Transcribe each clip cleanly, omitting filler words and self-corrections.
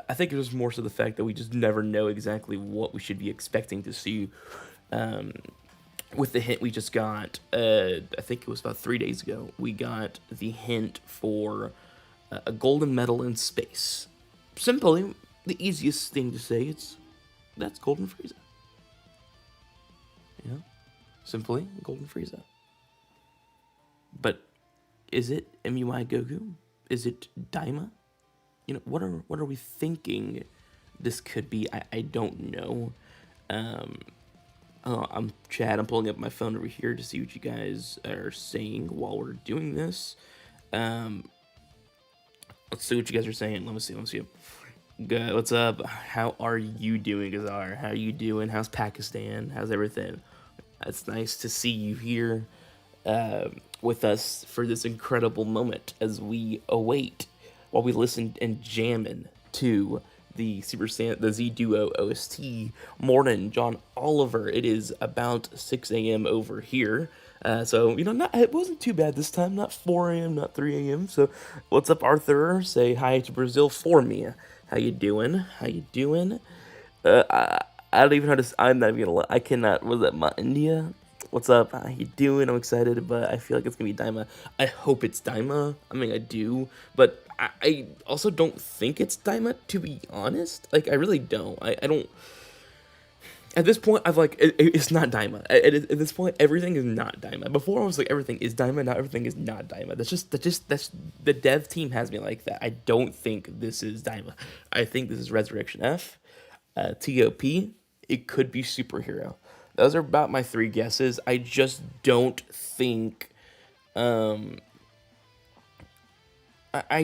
I think it was more so the fact that we just never know exactly what we should be expecting to see. Um, with the hint we just got, I think it was about 3 days ago, we got the hint for a golden medal in space. Simply, the easiest thing to say is that's Golden Frieza. You know, simply Golden Frieza. But is it MUI Goku? Is it Daima? You know, what are we thinking this could be? I don't know. I'm Chad. I'm pulling up my phone over here to see what you guys are saying while we're doing this. Let's see what you guys are saying. Let me see. Good. What's up? How are you doing, Azar? How are you doing? How's Pakistan? How's everything? It's nice to see you here with us for this incredible moment as we await while we listen and jammin' to the the Z Duo OST. Morning, John Oliver. It is about 6 a.m. over here. So, you know, it wasn't too bad this time. Not 4 a.m., not 3 a.m. So, what's up, Arthur? Say hi to Brazil for me. How you doing? How you doing? I don't even know how to. I'm not even gonna. I cannot. Was that my India? What's up? How you doing? I'm excited, but I feel like it's gonna be Daima. I hope it's Daima. I mean, I do, but I also don't think it's Daima. To be honest, like I really don't. I don't. At this point, I've like it's not Daima. At this point, everything is not Daima. Before I was like everything is Daima. Now everything is not Daima. That's the dev team has me like that. I don't think this is Daima. I think this is Resurrection F, TOP. It could be superhero. Those are about my three guesses. I just don't think. I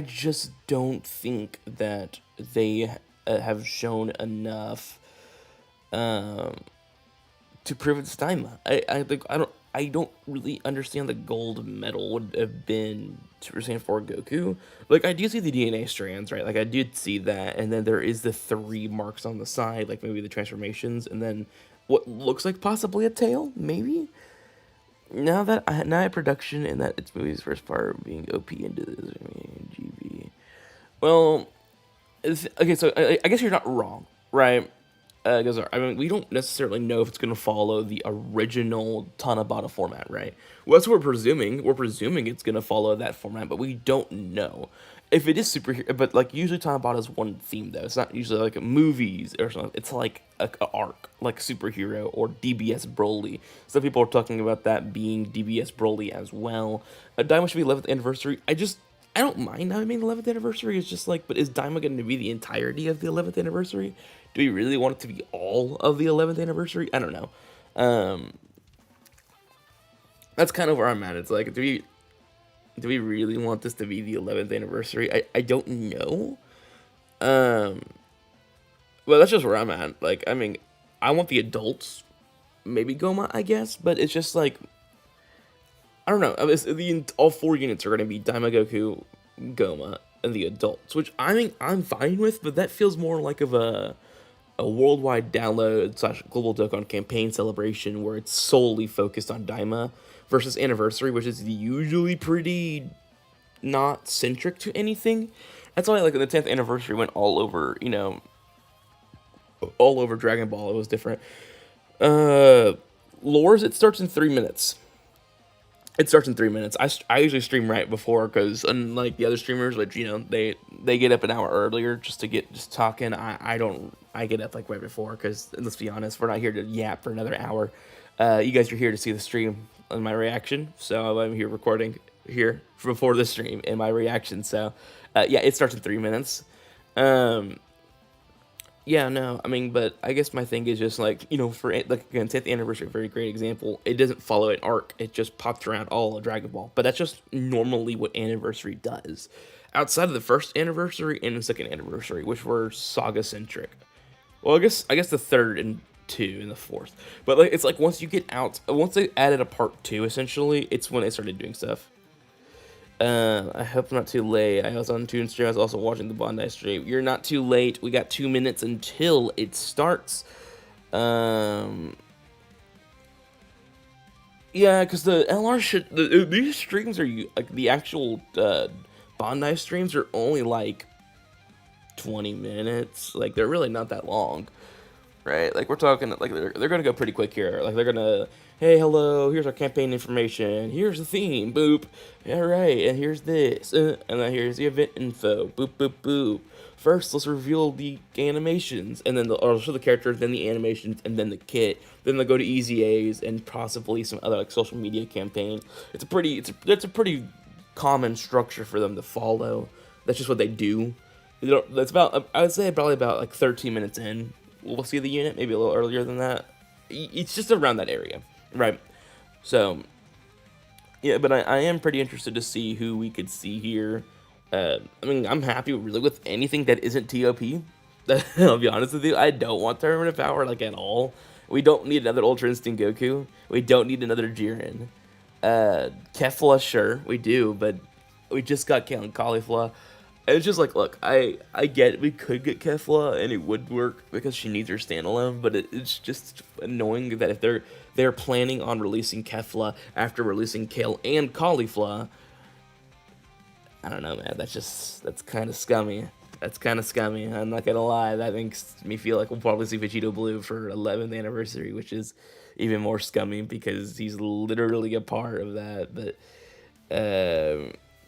just don't think that they have shown enough to prove it's Daima. I don't really understand the gold medal would have been Super Saiyan 4 Goku. Like I do see the DNA strands, right? Like I did see that, and then there is the 3 marks on the side, like maybe the transformations, and then what looks like possibly a tail, maybe. Now that I had production and that its movie's first part being OP into this GB. Well, okay, so I guess you're not wrong, right? Because I mean, we don't necessarily know if it's going to follow the original Tanabata format, right? Well, that's what we're presuming. We're presuming it's going to follow that format, but we don't know. If it is superhero, but like usually Tanabata is one theme though. It's not usually like movies or something. It's like a arc, like superhero or DBS Broly. Some people are talking about that being DBS Broly as well. Daima should be 11th anniversary. I don't mind Daima being the 11th anniversary. It's just like, but is Daima going to be the entirety of the 11th anniversary? Do we really want it to be all of the 11th anniversary? I don't know. That's kind of where I'm at. It's like, do we really want this to be the 11th anniversary? I don't know. Well, that's just where I'm at. Like, I mean, I want the adults, maybe Goma, I guess, but it's just like, I don't know. All 4 units are going to be Daima, Goku, Goma, and the adults, which I mean, I'm fine with, but that feels more like of a worldwide download / global Dokkan campaign celebration where it's solely focused on Daima versus Anniversary, which is usually pretty not centric to anything. That's why like the 10th anniversary went all over, you know, all over Dragon Ball. It was different. Lores, it starts in 3 minutes. It starts in 3 minutes. I usually stream right before because unlike the other streamers, which you know they get up an hour earlier just to get just talking. I don't. I get up like right before because let's be honest, we're not here to yap for another hour. You guys are here to see the stream and my reaction. So I'm here recording here before the stream and my reaction. So yeah, it starts in 3 minutes. Yeah, no, I mean, but I guess my thing is just like, you know, for like again, 10th anniversary, a very great example. It doesn't follow an arc; it just pops around all of Dragon Ball. But that's just normally what anniversary does. Outside of the first anniversary and the second anniversary, which were saga centric. Well, I guess the third and 2 and the fourth. But like, it's like once they added a part 2, essentially, it's when they started doing stuff. I hope I'm not too late. I was on Toon stream. I was also watching the Bondi stream. You're not too late. We got 2 minutes until it starts. Yeah, because the LR these streams are like the actual Bondi streams are only like 20 minutes. Like, they're really not that long, right? Like, we're talking, like, they're gonna go pretty quick here. Like, they're gonna, hey, hello, here's our campaign information, here's the theme, boop, all right, and here's this, and then here's the event info, boop, boop, boop. First, let's reveal the animations, and then or show the characters, then the animations, and then the kit. Then they'll go to EZAs and possibly some other like social media campaign. It's a pretty common structure for them to follow. That's just what they do. That's about, I would say, probably about like 13 minutes in, we'll see the unit, maybe a little earlier than that. It's just around that area, right? So, yeah, but I am pretty interested to see who we could see here. I mean, I'm happy really with anything that isn't TOP. I'll be honest with you, I don't want Tournament of Power, like, at all. We don't need another Ultra Instinct Goku. We don't need another Jiren. Kefla, sure, we do, but we just got Caulifla. It's just like, look, I get it. We could get Kefla and it would work because she needs her standalone, but it's just annoying that if they're planning on releasing Kefla after releasing Kale and Caulifla, I don't know, man. That's kind of scummy. That's kind of scummy. I'm not gonna lie. That makes me feel like we'll probably see Vegito Blue for 11th anniversary, which is even more scummy because he's literally a part of that. But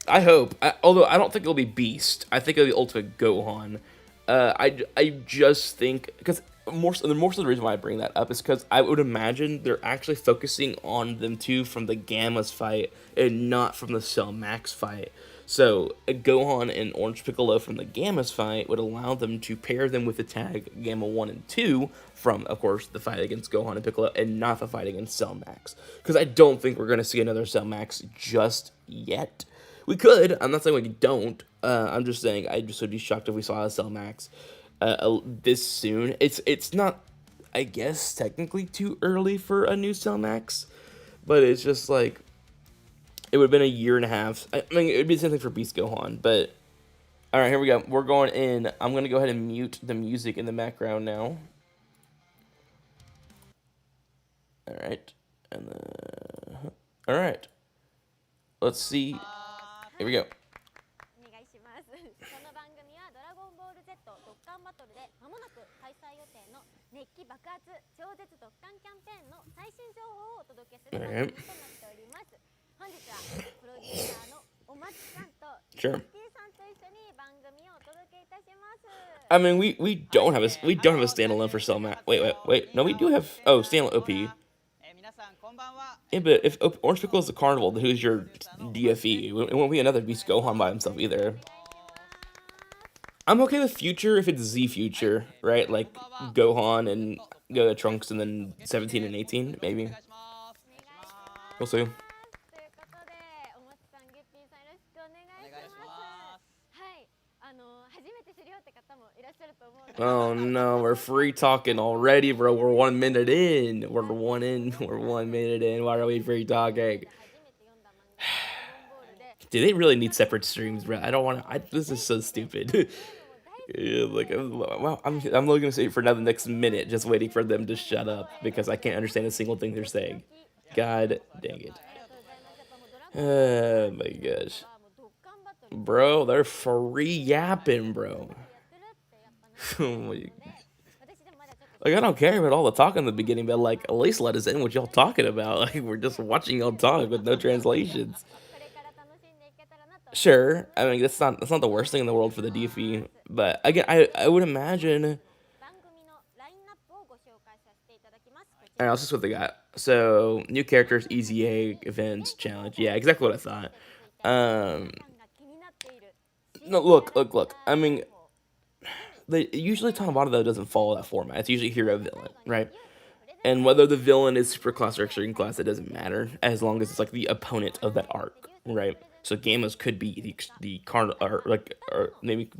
I hope. Although I don't think it'll be Beast. I think it'll be Ultimate Gohan. I just think because more so the reason why I bring that up is because I would imagine they're actually focusing on them two from the Gamma's fight and not from the Cell Max fight. So a Gohan and Orange Piccolo from the Gamma's fight would allow them to pair them with the tag Gamma 1 and 2 from, of course, the fight against Gohan and Piccolo and not the fight against Cell Max. Because I don't think we're going to see another Cell Max just yet. We could. I'm not saying we don't. I'm just saying I just would be shocked if we saw a Cell Max this soon. It's not, I guess, technically too early for a new Cell Max, but it's just like it would have been a year and a half. I mean, it would be the same thing for Beast Gohan, but all right, here we go. We're going in. I'm gonna go ahead and mute the music in the background now. All right, and all right. Let's see. Here we go. お願いします。この番組はドラゴンボール Z ドッカンバトルで間もなく開催予定の熱気爆発超絶ドッカンキャンペーンの最新情報をお届けする番組となっております。本日はプロデューサーのお松さんとキッキーさんと一緒に番組をお届けいたします。I mean, we don't have a standalone for Cell Max. Wait. No, we do have. Oh, standalone OP. Yeah, but if Orange Piccolo is the Carnival, then who's your DFE? It won't be another Beast Gohan by himself either. I'm okay with Future if it's Z Future, right? Like Gohan and Trunks and then 17 and 18, maybe. We'll see. Oh no, we're free talking already, bro. We're 1 minute in. We're 1 minute in. Why are we free talking? Do they really need separate streams, bro? I don't want to. This is so stupid. Yeah, like, I'm looking to say for another next minute, just waiting for them to shut up because I can't understand a single thing they're saying. God dang it. Oh my gosh. Bro, they're free yapping, bro. Oh my gosh. Like, I don't care about all the talking in the beginning, but like, at least let us in what y'all talking about. Like, we're just watching y'all talk with no translations. Sure, I mean that's not the worst thing in the world for the DFE, but again, I would imagine. Alright, let's just what they got. So new characters, EZA events, challenge. Yeah, exactly what I thought. No, look. I mean, usually Tanabata though doesn't follow that format. It's usually hero villain, right? And whether the villain is super class or extreme class, it doesn't matter as long as it's like the opponent of that arc, right? So Gammas could be the card or maybe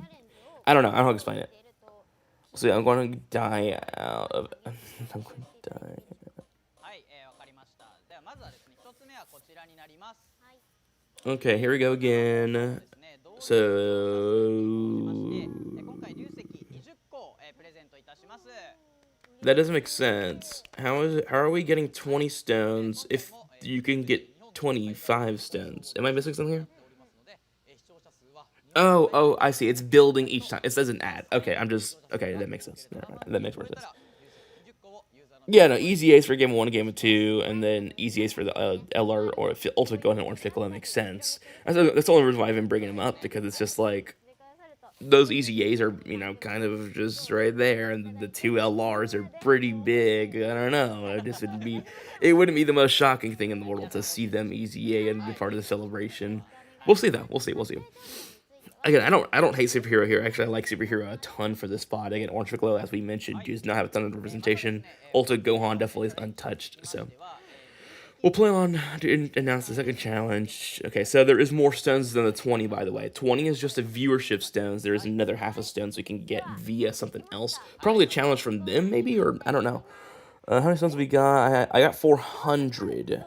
I don't know. I don't know how to explain it. So I'm going to die out of. I'm going to die. Okay, here we go again. So that doesn't make sense. How are we getting 20 stones if you can get 25 stones? Am I missing something here? Oh, I see. It's building each time. It says an ad. Okay, okay. That makes sense. Never mind. That makes more sense. Yeah, no, easy A's for game one, game of two, and then easy A's for the LR or Ultimate Gohan and Orange Piccolo. That makes sense. That's the only reason why I've been bringing them up, because it's just like those easy A's are, kind of just right there, and the two LRs are pretty big. I don't know. It wouldn't be the most shocking thing in the world to see them easy A and be part of the celebration. We'll see though. We'll see. Again, I don't hate superhero here. Actually, I like superhero a ton for this spot. Again, Orange Piccolo, as we mentioned, does not have a ton of representation. Ultimate Gohan definitely is untouched. So we'll play on to announce the second challenge. Okay, so there is more stones than the 20, by the way. 20 is just a viewership stones. There is another half of stones we can get via something else. Probably a challenge from them, maybe, or I don't know. How many stones we got? I got 400.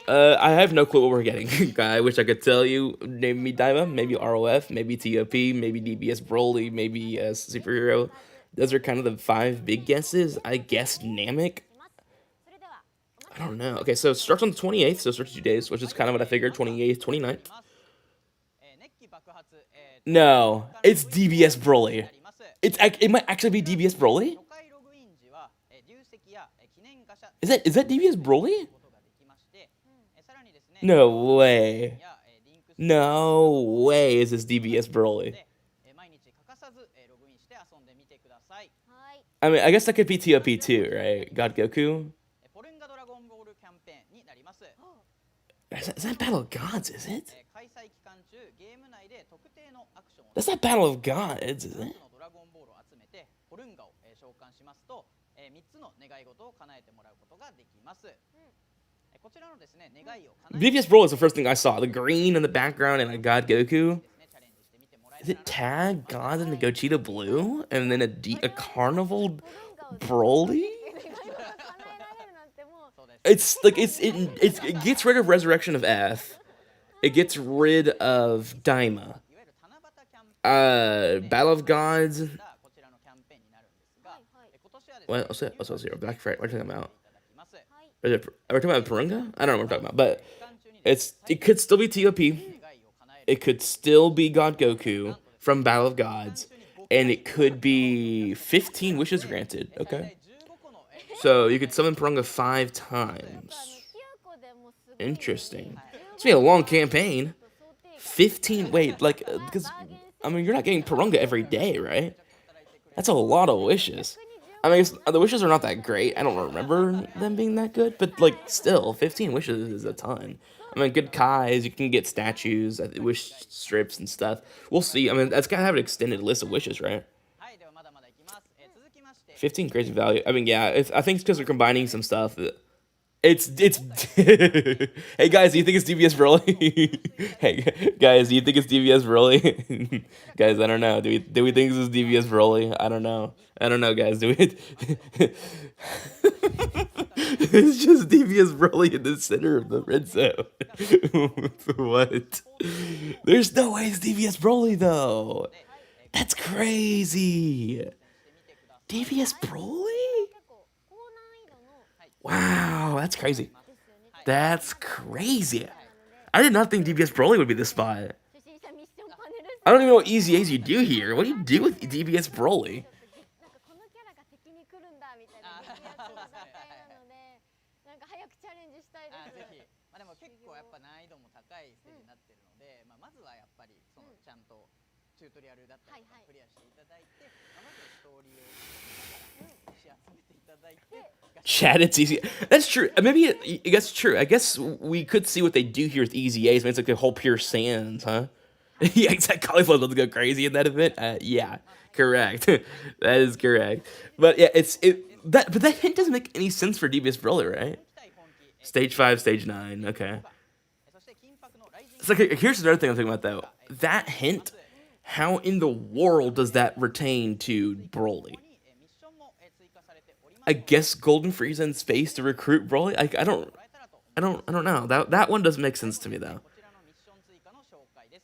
I have no clue what we're getting. I wish I could tell you. Name me Daima, maybe ROF, maybe TOP, maybe DBS Broly, maybe Superhero. Those are kind of the 5 big guesses. I guess Namek. I don't know. Okay, so it starts on the 28th, so 32 days, which is kind of what I figured. 28th, 29th. No, it's DBS Broly. It might actually be DBS Broly? Is that DBS Broly? No way. No way is this DBS Broly. I mean, I guess that could be TOP too, right? God Goku? Is that Battle of Gods, is it? That's not Battle of Gods, is it? DBS Broly is the first thing I saw. The green in the background and a God Goku. Is it Tag, God, and the Gogeta Blue? And then a Carnival Broly? It's like it gets rid of Resurrection of F. It gets rid of Daima. Battle of Gods. What's here? Black Friday. What are you talking about? Are we talking about Purunga? I don't know what we're talking about, but it could still be TOP. It could still be God Goku from Battle of Gods, and it could be 15 wishes granted. Okay, so you could summon Purunga 5 times. Interesting. It's been a long campaign. 15. Wait, like because I mean you're not getting Purunga every day, right? That's a lot of wishes. I mean, the wishes are not that great. I don't remember them being that good, but like still, 15 wishes is a ton. I mean, good Kais, you can get statues, wish strips and stuff. We'll see. I mean, that's gotta have an extended list of wishes, right? 15 crazy value. I mean, yeah, I think it's because we're combining some stuff. It's Hey guys, do you think it's DBS Broly? Hey guys, do you think it's DBS Broly? Guys, I don't know. Do we think this is DBS Broly? I don't know, guys. Do we? It's just DBS Broly in the center of the red zone. What? There's no way it's DBS Broly though. That's crazy. DBS Broly? Wow, that's crazy. That's crazy. I did not think DBS Broly would be this spot. I don't even know what easy A's you do here. What do you do with DBS Broly? Chat, it's easy. That's true. Maybe I guess true. I guess we could see what they do here with easy A's. I mean, it's like the whole pure sands, huh? Yeah, exactly. Cauliflower doesn't go crazy in that event. Yeah, correct. That is correct. But yeah, but that hint doesn't make any sense for DBS Broly, right? Stage 5, stage 9. Okay. It's like here's another thing I'm thinking about though. That hint, how in the world does that retain to Broly? I guess Golden Frieza in space to recruit Broly. I don't know. That one doesn't make sense to me though.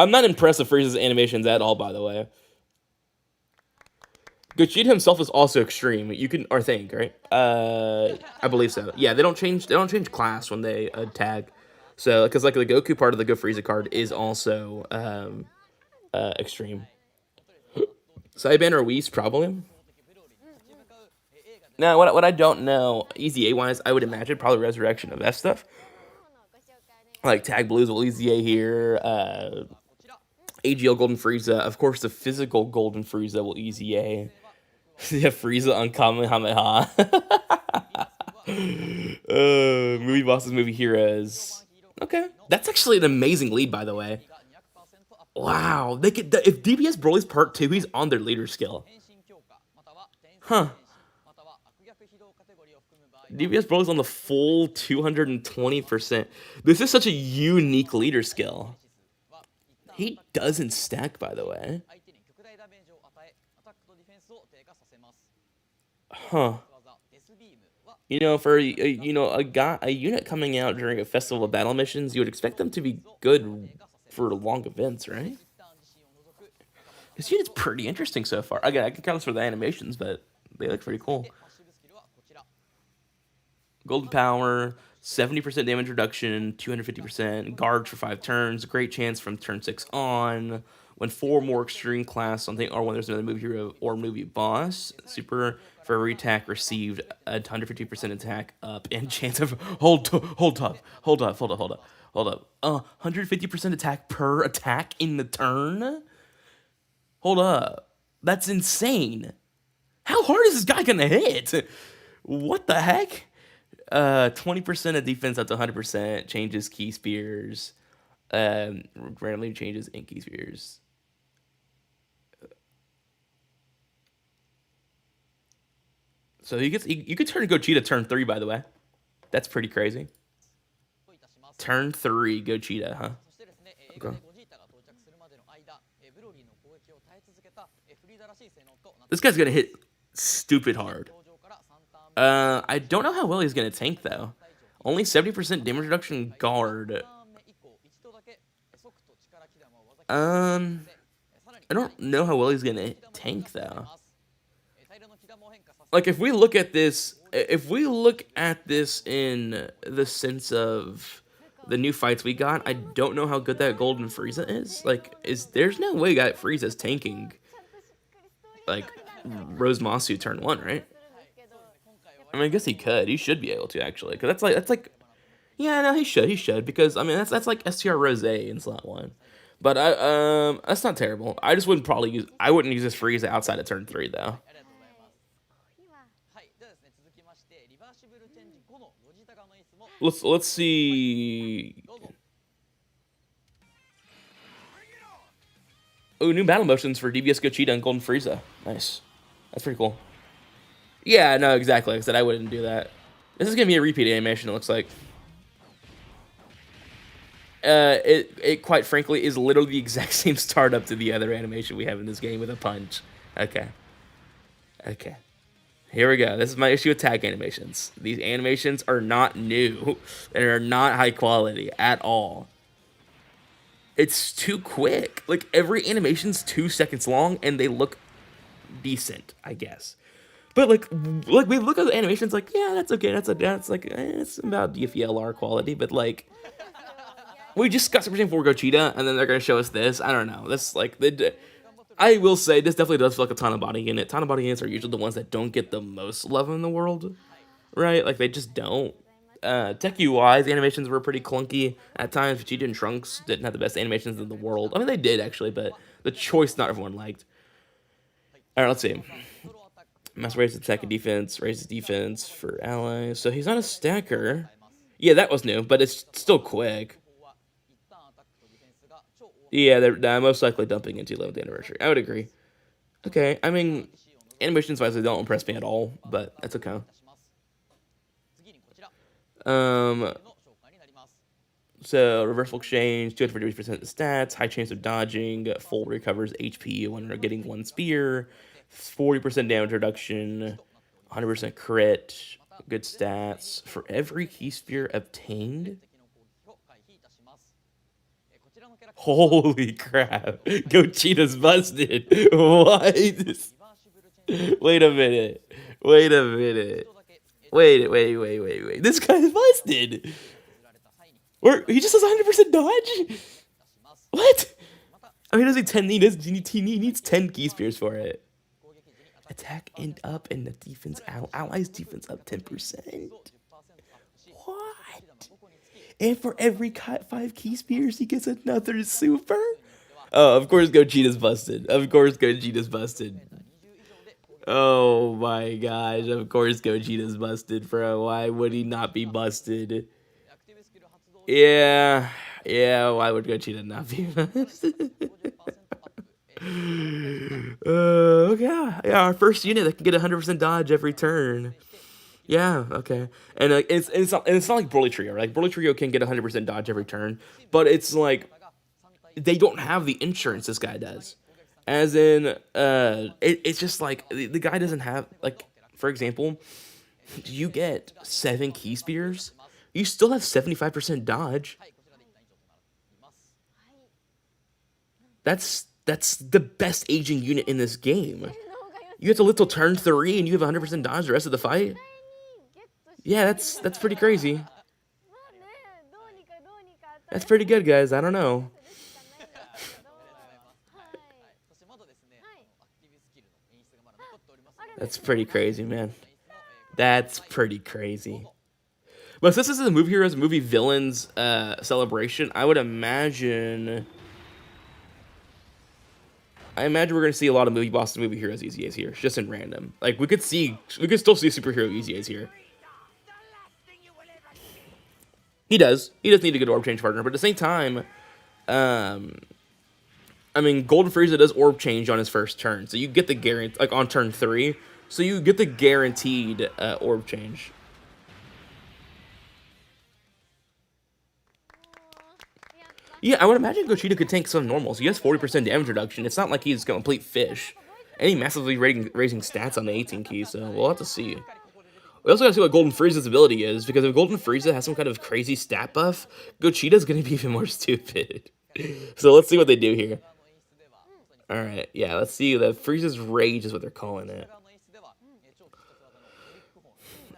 I'm not impressed with Frieza's animations at all, by the way. Gogeta himself is also extreme. You can, or think, right? I believe so. Yeah, they don't change class when they tag. So, because like the Goku part of the Go Frieza card is also extreme. Saiban or Whis, probably. Now, what I don't know, EZA wise, I would imagine probably Resurrection of that stuff. Like Tag Blues will EZA here. AGL Golden Frieza. Of course, the physical Golden Frieza will EZA. Yeah, Frieza on Kamehameha. Movie bosses, movie heroes. Okay, that's actually an amazing lead, by the way. Wow, they could if DBS Broly's part 2, he's on their leader skill. Huh. DBS Broly's on the full 220%. This is such a unique leader skill. He doesn't stack, by the way. Huh. You know, for a unit coming out during a festival of battle missions, you would expect them to be good for long events, right? This unit's pretty interesting so far. Again, I can count this for the animations, but they look pretty cool. Golden Power, 70% damage reduction, 250%, guard for 5 turns, great chance from turn 6 on. When 4 more extreme class something, or when there's another movie hero or movie boss, super for every attack received, 150% attack up, and chance of hold up, 150% attack per attack in the turn. Hold up, that's insane. How hard is this guy gonna hit? What the heck? 20% of defense up to 100%, changes key spears, randomly changes in key spears. So you could turn Gogeta turn 3, by the way. That's pretty crazy. Turn 3 Gogeta, huh? Okay. This guy's gonna hit stupid hard. I don't know how well he's gonna tank though. Only 70% damage reduction guard. I don't know how well he's gonna tank though. Like if we look at this in the sense of the new fights we got, I don't know how good that Golden Frieza is. Like, there's no way that Frieza's tanking like Rose Masu turn 1, right? I mean, I guess he could. He should be able to actually, because that's like, yeah, no, he should because I mean that's like STR Rose in slot 1. But that's not terrible. I just wouldn't I wouldn't use this Frieza outside of turn 3 though. Let's see. Oh, new battle motions for DBS Gogeta and Golden Frieza. Nice. That's pretty cool. Yeah, no, exactly. Like I said, I wouldn't do that. This is gonna be a repeat animation, it looks like. It quite frankly is literally the exact same startup to the other animation we have in this game with a punch. Okay. Here we go. This is my issue with tag animations. These animations are not new. They are not high quality at all. It's too quick. Like, every animation's 2 seconds long, and they look decent, I guess. But, like we look at the animations, like, yeah, that's okay. That's like, it's about DFE-LR quality, but, like, we just got something for Gogeta, and then they're gonna show us this. I don't know. That's, like, I will say, this definitely does feel like a Tanabata unit. Tanabata units are usually the ones that don't get the most love in the world, right? Like, they just don't. Tech UI, the animations were pretty clunky at times. Vegeta and Trunks didn't have the best animations in the world. I mean, they did, actually, but the choice not everyone liked. Alright, let's see. Master raises attack and defense, raises defense for allies. So he's not a stacker. Yeah, that was new, but it's still quick. Yeah, they're most likely dumping into 11th anniversary. I would agree. Okay, I mean, animations-wise, they don't impress me at all, but that's okay. So, reversal exchange, 250% of the stats, high chance of dodging, full recovers HP when they're getting 1 spear, 40% damage reduction, 100% crit, good stats. For every key spear obtained? Holy crap. Gochita's busted. What? Wait a minute. Wait a minute. Wait. This guy's busted. Or he just has 100% dodge? What? I mean, he doesn't need 10. He needs 10 key spears for it. Attack and up and the defense out. Allies defense up 10%. What? And for every 5 key spears, he gets another super? Oh, of course Gochita's busted. Of course Gochita's busted. Oh my gosh, of course Gochita's busted, bro. Why would he not be busted? Yeah, why would Gochita not be busted? Yeah, our first unit that can get 100% dodge every turn. Yeah, okay. And it's not like Broly Trio, right? Like, Broly Trio can get 100% dodge every turn, but it's like they don't have the insurance this guy does. As in, it's just like the guy doesn't have, like, for example, you get 7 key spears, you still have 75% dodge. That's the best aging unit in this game. You get to live till turn 3 and you have 100% dodge the rest of the fight. Yeah, that's pretty crazy. That's pretty good, guys. I don't know. That's pretty crazy, man. That's pretty crazy. But since this is a Movie Heroes Movie Villains celebration, I would imagine we're gonna see a lot of Movie Bosses, Movie Heroes EZAs here, just in random. Like, we could still see superhero EZAs here. He does need a good orb change partner, but at the same time, I mean, Golden Frieza does orb change on his first turn, so you get the guarantee, like on turn 3, so you get the guaranteed orb change. Yeah, I would imagine Gochita could tank some normals. He has 40% damage reduction. It's not like he's a complete fish. And he massively raising stats on the 18 key, so we'll have to see. We also gotta see what Golden Frieza's ability is, because if Golden Frieza has some kind of crazy stat buff, Gochita's gonna be even more stupid. So let's see what they do here. Alright, yeah, let's see. The Frieza's Rage is what they're calling it.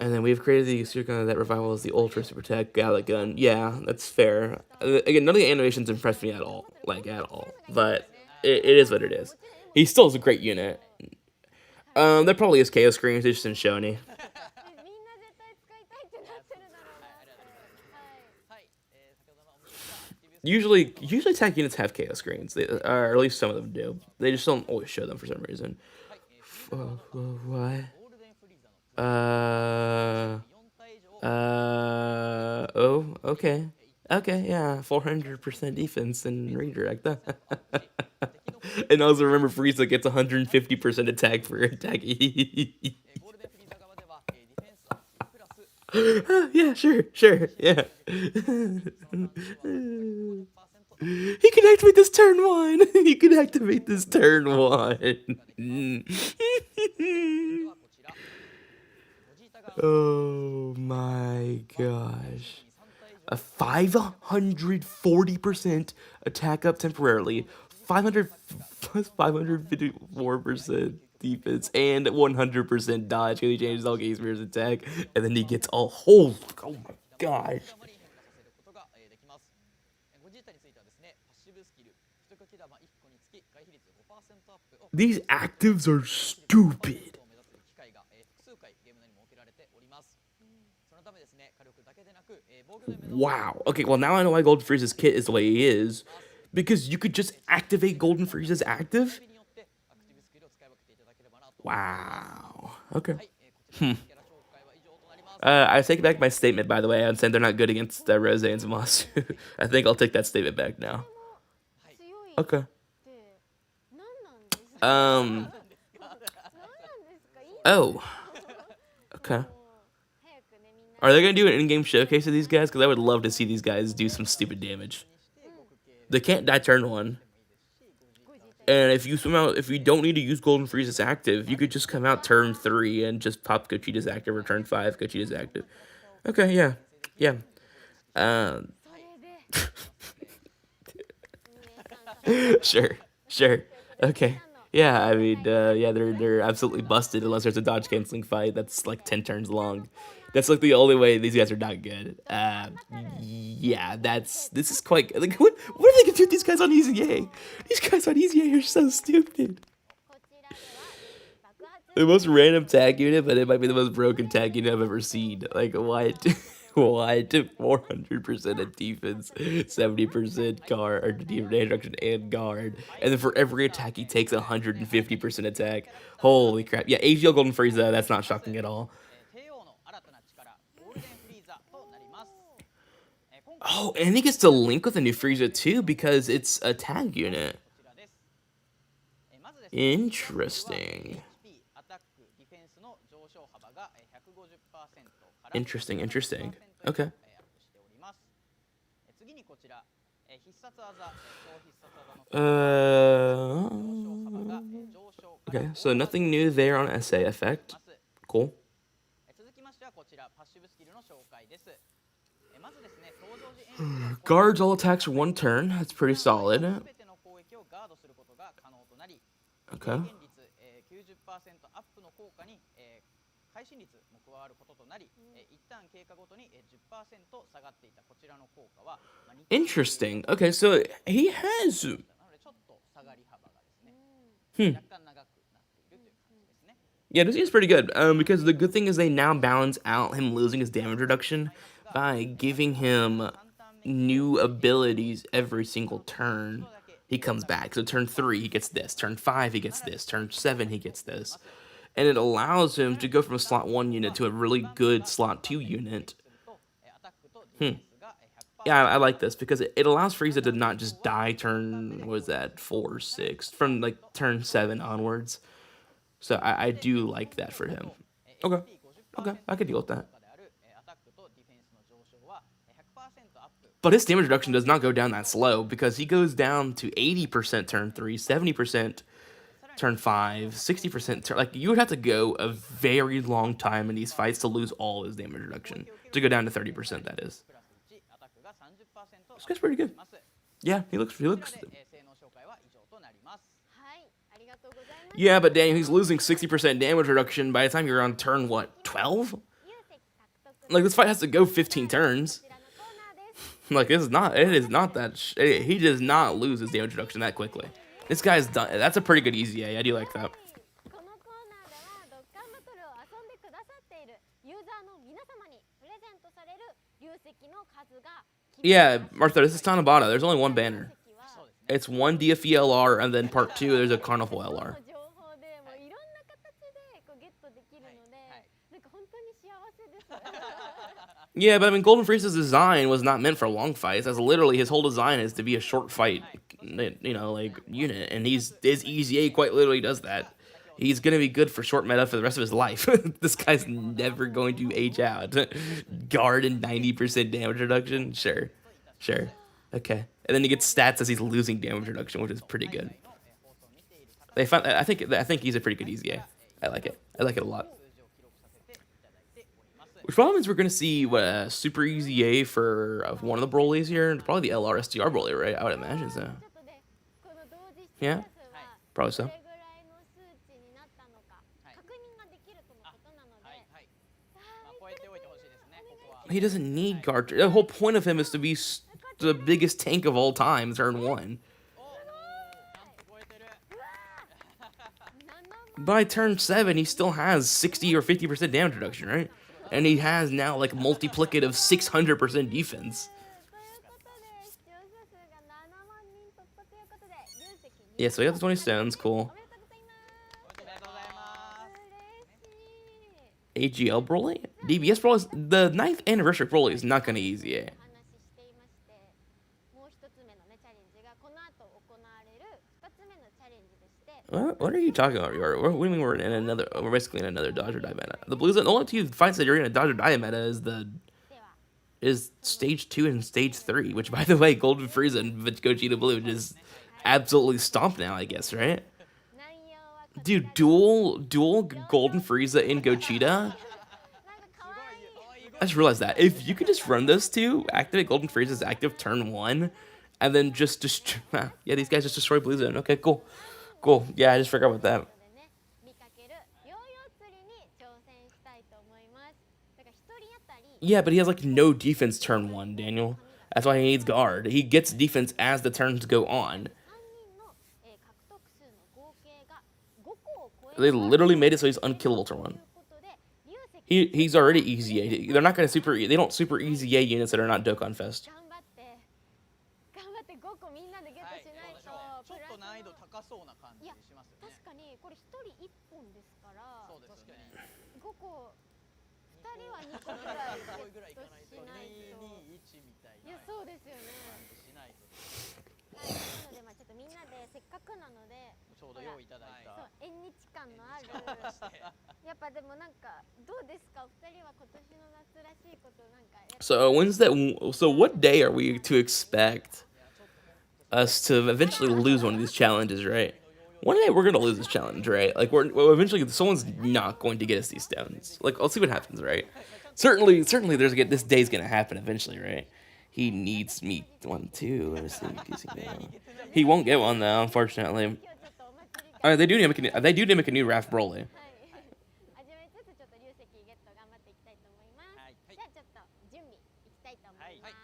And then we've created the Suicune that revival is the Ultra Super Tech Gala Gun. Yeah, that's fair. Again, none of the animations impress me at all. Like, at all. But it is what it is. He still is a great unit. There probably is Chaos Screens, they just didn't show any. Usually tech units have Chaos Screens, or at least some of them do. They just don't always show them for some reason. What? Oh, okay. Okay, yeah, 400% defense and redirect. And also remember, Frieza gets 150% attack for attack. Yeah, sure, yeah. He can activate this turn 1. He can activate this turn 1. Oh my gosh. A 540% attack up temporarily, 554% defense, and 100% dodge because he changes all Game Spear's attack, and then he gets all whole. Oh my gosh. These actives are stupid. Wow. Okay, well now I know why Golden Frieza's kit is the way he is. Because you could just activate Golden Frieza's active? Wow. Okay. I take back my statement, by the way, on saying they're not good against Rose and Zamasu. I think I'll take that statement back now. Okay. Oh. Okay. Are they going to do an in-game showcase of these guys? Because I would love to see these guys do some stupid damage. They can't die turn 1. And if you don't need to use Golden Frieza's active, you could just come out turn 3 and just pop Gochita's active, or turn 5, Gochita's active. Okay, yeah. Sure, sure. Okay. Yeah, I mean, yeah, they're absolutely busted unless there's a dodge canceling fight that's like 10 turns long. That's like the only way these guys are not good. Yeah, this is quite like what are they gonna do with these guys on Easy A? These guys on Easy A are so stupid. The most random tag unit, but it might be the most broken tag unit I've ever seen. Like, what? What? 400% of defense, 70% guard, or defense introduction and guard. And then for every attack, he takes 150% attack. Holy crap. Yeah, AGL Golden Frieza, that's not shocking at all. Oh, and he gets to link with a new Frieza too because it's a tag unit. Interesting. Interesting, interesting. Okay. Okay, so nothing new there on SA effect. Cool. Guards all attacks for 1 turn. That's pretty solid. Okay. Interesting. Okay, so he has. Yeah, this is pretty good. Because the good thing is they now balance out him losing his damage reduction by giving him new abilities every single turn. He comes back. So turn 3, he gets this. Turn 5, he gets this. Turn 7, he gets this. And it allows him to go from a slot 1 unit to a really good slot 2 unit. Yeah, I like this because it allows Frieza to not just die turn, what was that, 4, 6, from like turn 7 onwards. So I do like that for him. Okay, I could deal with that. But his damage reduction does not go down that slow because he goes down to 80% turn 3, 70% turn 5, 60% turn. Like, you would have to go a very long time in these fights to lose all his damage reduction. To go down to 30%, that is. This guy's pretty good. Yeah, he looks. Yeah, but Daniel, he's losing 60% damage reduction by the time you're on turn, what, 12? Like, this fight has to go 15 turns. Like, it is not that, he does not lose his damage reduction that quickly. This guy's done, that's a pretty good easy A, I do like that. Yeah, Martha, this is Tanabata, there's only one banner. It's one DFE LR, and then part 2, there's a Carnival LR. Yeah, but I mean, Golden Frieza's design was not meant for long fights. That's literally his whole design is to be a short fight, like unit, and his EZA quite literally does that. He's gonna be good for short meta for the rest of his life. This guy's never going to age out. Guard and 90% damage reduction, sure, okay. And then he gets stats as he's losing damage reduction, which is pretty good. I think he's a pretty good EZA. I like it a lot. Which probably means we're going to see what Super EZA for one of the Broly's here. Probably the LR STR Broly, right? I would imagine so. Yeah, probably so. He doesn't need guard. The whole point of him is to be the biggest tank of all time, turn 1. By turn 7, he still has 60 or 50% damage reduction, right? And he has now like multiplicative 600% defense. Yeah, so we got the 20 stones, cool. AGL Broly? DBS Broly, the 9th anniversary Broly is not going to easy it. What are you talking about? What do you mean we're basically in another Dodge or Die meta? The Blues, the only 2 fights that you're in a Dodge or Die meta is stage 2 and stage 3, which by the way, Golden Frieza and Gogeta Blue just absolutely stomped now, I guess, right? Dude, dual Golden Frieza in Gogeta. I just realized that if you could just run those 2, activate Golden Frieza's active turn 1, and then just yeah, these guys just destroy Blue Zone. Okay, cool, cool. Yeah, I just forgot about that. でね見かけるヨーヨー釣りに挑戦したいと思います。だから一人当たり Yeah, but he has like no defense turn one, Daniel. That's why he needs guard. He gets defense as the turns go on. 3人の獲得数の合計が5個を超え They literally made it so he's unkillable turn とい one. うことで流石 He's already easy A. They're not gonna they don't super easy A units that are not Dokkanfest. 頑張って5個みんなでゲットしないと、ちょっと難易度高そうな感じいやしますよね。確かにこれ1人1本ですからそうですよね。 5個2人は2個ぐらいすごいぐらいいゲッかないとトしないと221みたいないやそうですよねしないとなのでまあちょっとみんなでせっかくなのでちょうど用意いただいそうた。縁日感のあるやっぱでもなんかどうですかお二人は今年の夏らしいことなんかやっぱ So when's that? So what day are we to expect us to eventually lose one of these challenges? Right? One day we're gonna lose this challenge, right? Like well, eventually someone's not going to get us these stones. Like let's see what happens, right? Certainly, this day's gonna happen eventually, right? He needs me one too. He won't get one though, unfortunately. 今日ちょっとお祭り会 They do need to make a new Raph Broly. はい始めつつちょっと流石ゲット頑張っていきたいと思います、はいじゃあちょっと準備いきたいと思います、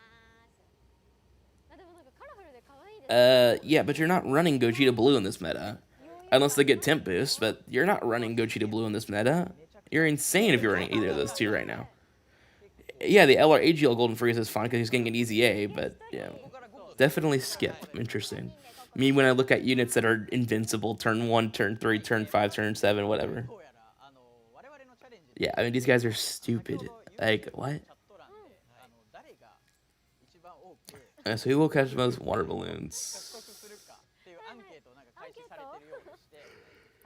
あでもなんかカラフルで可愛いですね Yeah, but you're not running Gogeta Blue in this meta. Unless they get temp boost, but you're not running Gogeta Blue in this meta. You're insane if you're running either of those two right now. Yeah, the LR AGL Golden Freeze is fine because he's getting an easy A, but yeah. Definitely skip. Interesting. Me when I look at units that are invincible, turn 1, turn 3, turn 5, turn 7, whatever. どうやら我々のチャレンジ Yeah, I mean, these guys are stupid. Like, what? チャット欄で誰が一番多く So who will catch the most water balloons? 獲得するかっていうアンケートをなんか開始されてるようでして、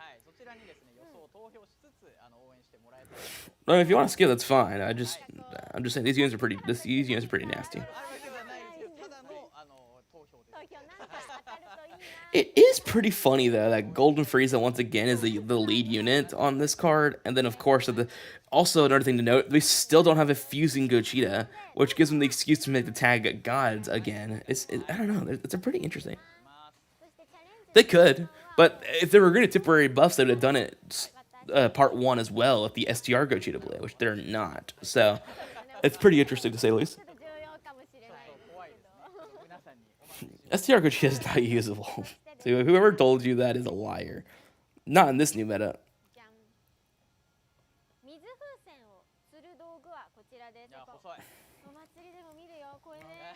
はいそちらにですね予想投票しつつ応援してもらえたらと I mean, if you want to skip, that's fine. I'm just saying these units are pretty nasty. あるわけじゃないですけどただの投票です。投票なんか当たるといいな It is pretty funny though that Golden Frieza once again is the lead unit on this card, and then of course also another thing to note, they still don't have a fusing Gogeta, which gives them the excuse to make the tag gods again. I don't know, it's a pretty interesting. そしてチャレンジ They could, but if they were going to temporary buffs, they would have done it part 1 as well with the STR Gogeta Blue, which they're not. So it's pretty interesting to say the least. ちょっと重要かもしれないですけど怖いですね。皆さんにお待ち STR Gogeta is not usable. So whoever told you that is a liar. Not in this new meta. じゃん水風船を釣る道具はこちらですいや細い。お祭りでも見るよこれね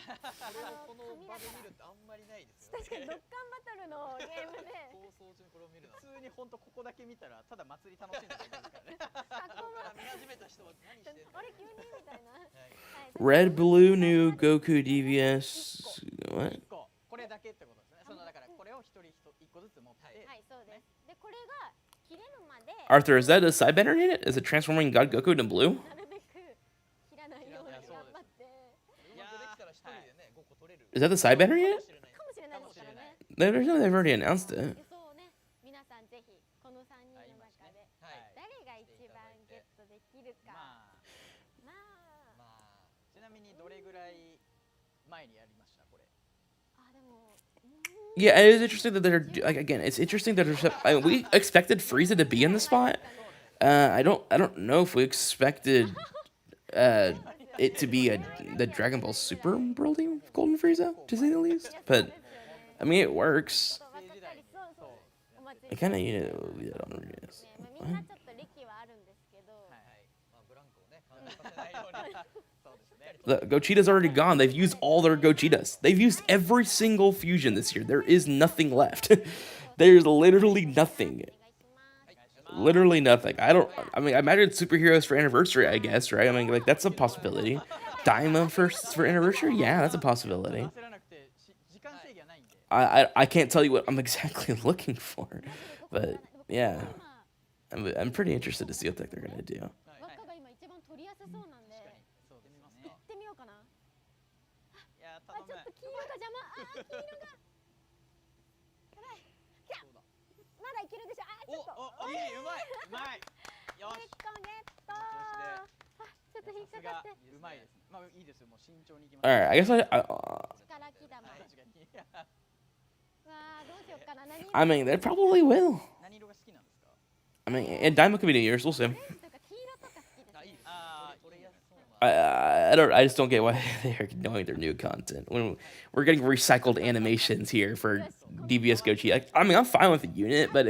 この場で見るってあんまりないですよね。確かにドッカンバトルのゲームで放送中にこれを見るの普通に本当ここだけ見たらただ祭り楽しんでるだけですからね。箱が見始めた人は何してんの？あれ急にみたいな、はい、 Red, blue, new Goku DVS. What? 1個これだけってことですね。そのだからこれを一人一個ずつ持って、はいそうですでこれが切れるまで Arthur, is that a side banner unit? Is it transforming God Goku into blue? なるべく切らないように頑張ってうまくできたら一人でね5個取れる Is that the side banner unit? かもしれないですからね They've already announced it. そうね皆さんぜひこの3人の中ではい誰が一番ゲットできるかまあまあちなみにどれぐらい前にやりましたこれ？あでも Yeah, it is interesting that they're like again. It's interesting that we expected Frieza to be in the spot. I don't know if we expected it to be the Dragon Ball Super Broly Golden Frieza, to say the least. But I mean, it works. 分かったりそうそうお祭 I り kind of you know we don't know this. ねまあみんなちょっと歴はあるんですけどはいまあブランクをね感じさせないようにそうですね。 The Gochita's already gone. They've used all their Gochitas. They've used every single fusion this year. There is nothing left. There's literally nothing. お願いします Literally nothing. I mean, I imagine superheroes for anniversary, I guess, right? I mean, like, that's a possibility. Daima for anniversary? Yeah, that's a possibility. 焦らなくて時間制限はないんで。 I can't tell you what I'm exactly looking for. But, yeah. I'm pretty interested to see what they're going to do. 輪っかが今一番取りやすそうなんでそうですね。行ってみようかなあいやちょっと黄色が邪魔黄色がやばいいやまだいけるでしょちょっとおいいうまいよし1個ゲットあちょっと引っかかって。うまいですね。まあいいですよ。もう慎重にいきましょう。 Alright, I guess 力木玉。確かに。わあ、どうしようかな。何色 I mean, they probably will. 何色が好きなんですか？ I mean, and Diamond could be New Year's. We'll see. オレンジとか黄色とか好きですね。ああ、これやそうな。 I just don't get why they're doing their new content when we're getting recycled animations here for DBS Gochi. I mean, I'm fine with the unit, but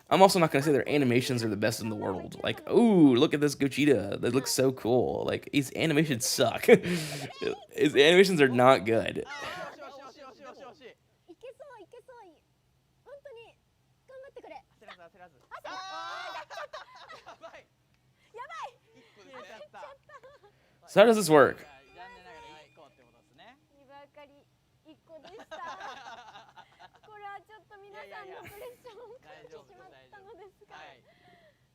I'm also not gonna say their animations are the best in the world. Like, ooh, look at this Gogeta. That looks so cool. Like, his animations suck. His animations are not good. いけそういけそう。本当に頑張ってくれ。焦らず焦らず。あ、やばい。やばい。消えちゃった。 So how does this work? 残念ながら1個ってことですね。2ばかり1個でした。これはちょっと皆さんのプレッシャーを感じてしまったのですが。はい。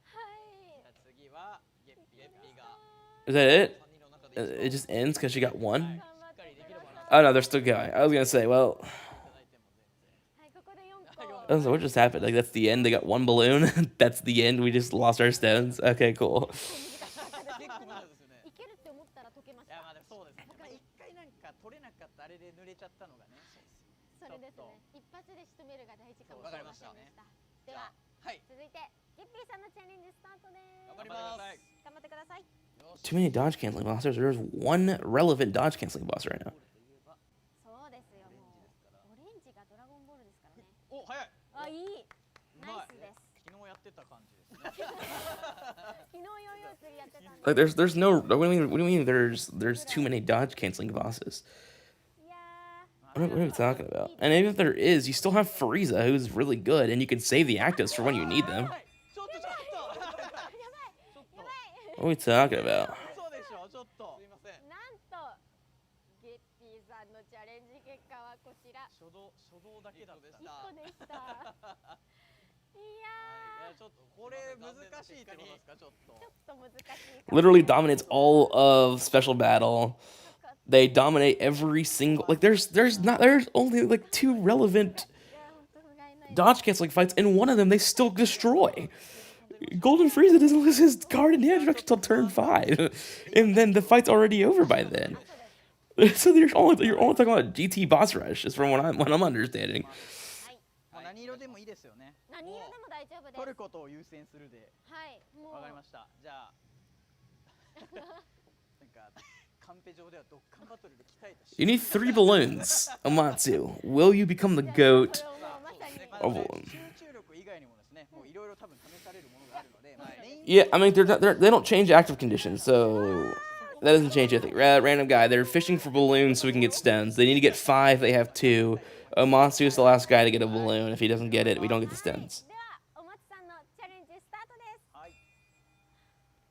はい。じゃあ次はゲッピが。 Is that it? It just ends because she got one? Oh no, they're still going. I was gonna say, well, はいここで4個。 what just happened? Like, that's the end. They got one balloon. That's the end. We just lost our stones. Okay, cool. いけるって思ったら解けましいやた。まあでもそうですね。まあ一回なんか取れなかったあれで濡れちゃったのがね。それですね。一発で仕留めるが大事かもしれませんでした。では、はい。続いてゲッピーさんのチャレンジスタートです。頑張ります。頑張ってください。 Too many dodge canceling bosses. There's one relevant dodge canceling boss right now. そうですよ。もうオレンジがドラゴンボールですからね。お、早い。あ、いい。うまいナイスです。昨日やってた感じですね。昨日ヨーヨー釣りやってたんで。 Like, there's no. What do you mean? There's too many dodge canceling bosses. いや What are we talking about? And even if there is, you still have Frieza, who's really good, and you can save the actives for when you need them. ちょっとちょっと。ー、やばい。 What are we talking about? 嘘でしょ。ちょっと。すいません。なんとゲッピーさんのチャレンジ結果はこちら初動だけだった。 1個でした。いやいやちょっとこれ難しいってことですか。ちょっと。ー、ちょっと難しいかも。 Literally dominates all of special battle. They dominate every single. Like, there's only like 2 relevant いや本当不甲斐ない。 dodge canceling fights, and one of them they still destroy. Golden Frieza doesn't lose his card in the introduction until turn 5, and then the fight's already over by then. So you're only talking about GT boss rush, is from what I'm understanding. もう何色でもいいですよね。何色でも大丈夫です。取ることを優先するで。はい、もうわかりました。じゃあなんかカンペ上ではドッカンバトルで鍛えたし。 You need 3 balloons. Amatsu, will you become the goat これをもうまさに of 集中力以外にもですね、もういろいろ多分試されるものがあるので、Yeah, I mean they don't change active conditions, so that doesn't change anything. Random guy, they're fishing for balloons so we can get stones. They need to get 5. They have 2. Amatsu is the last guy to get a balloon. If he doesn't get it, we don't get the stones. ではお松さんのチャレンジスタートです。はい。い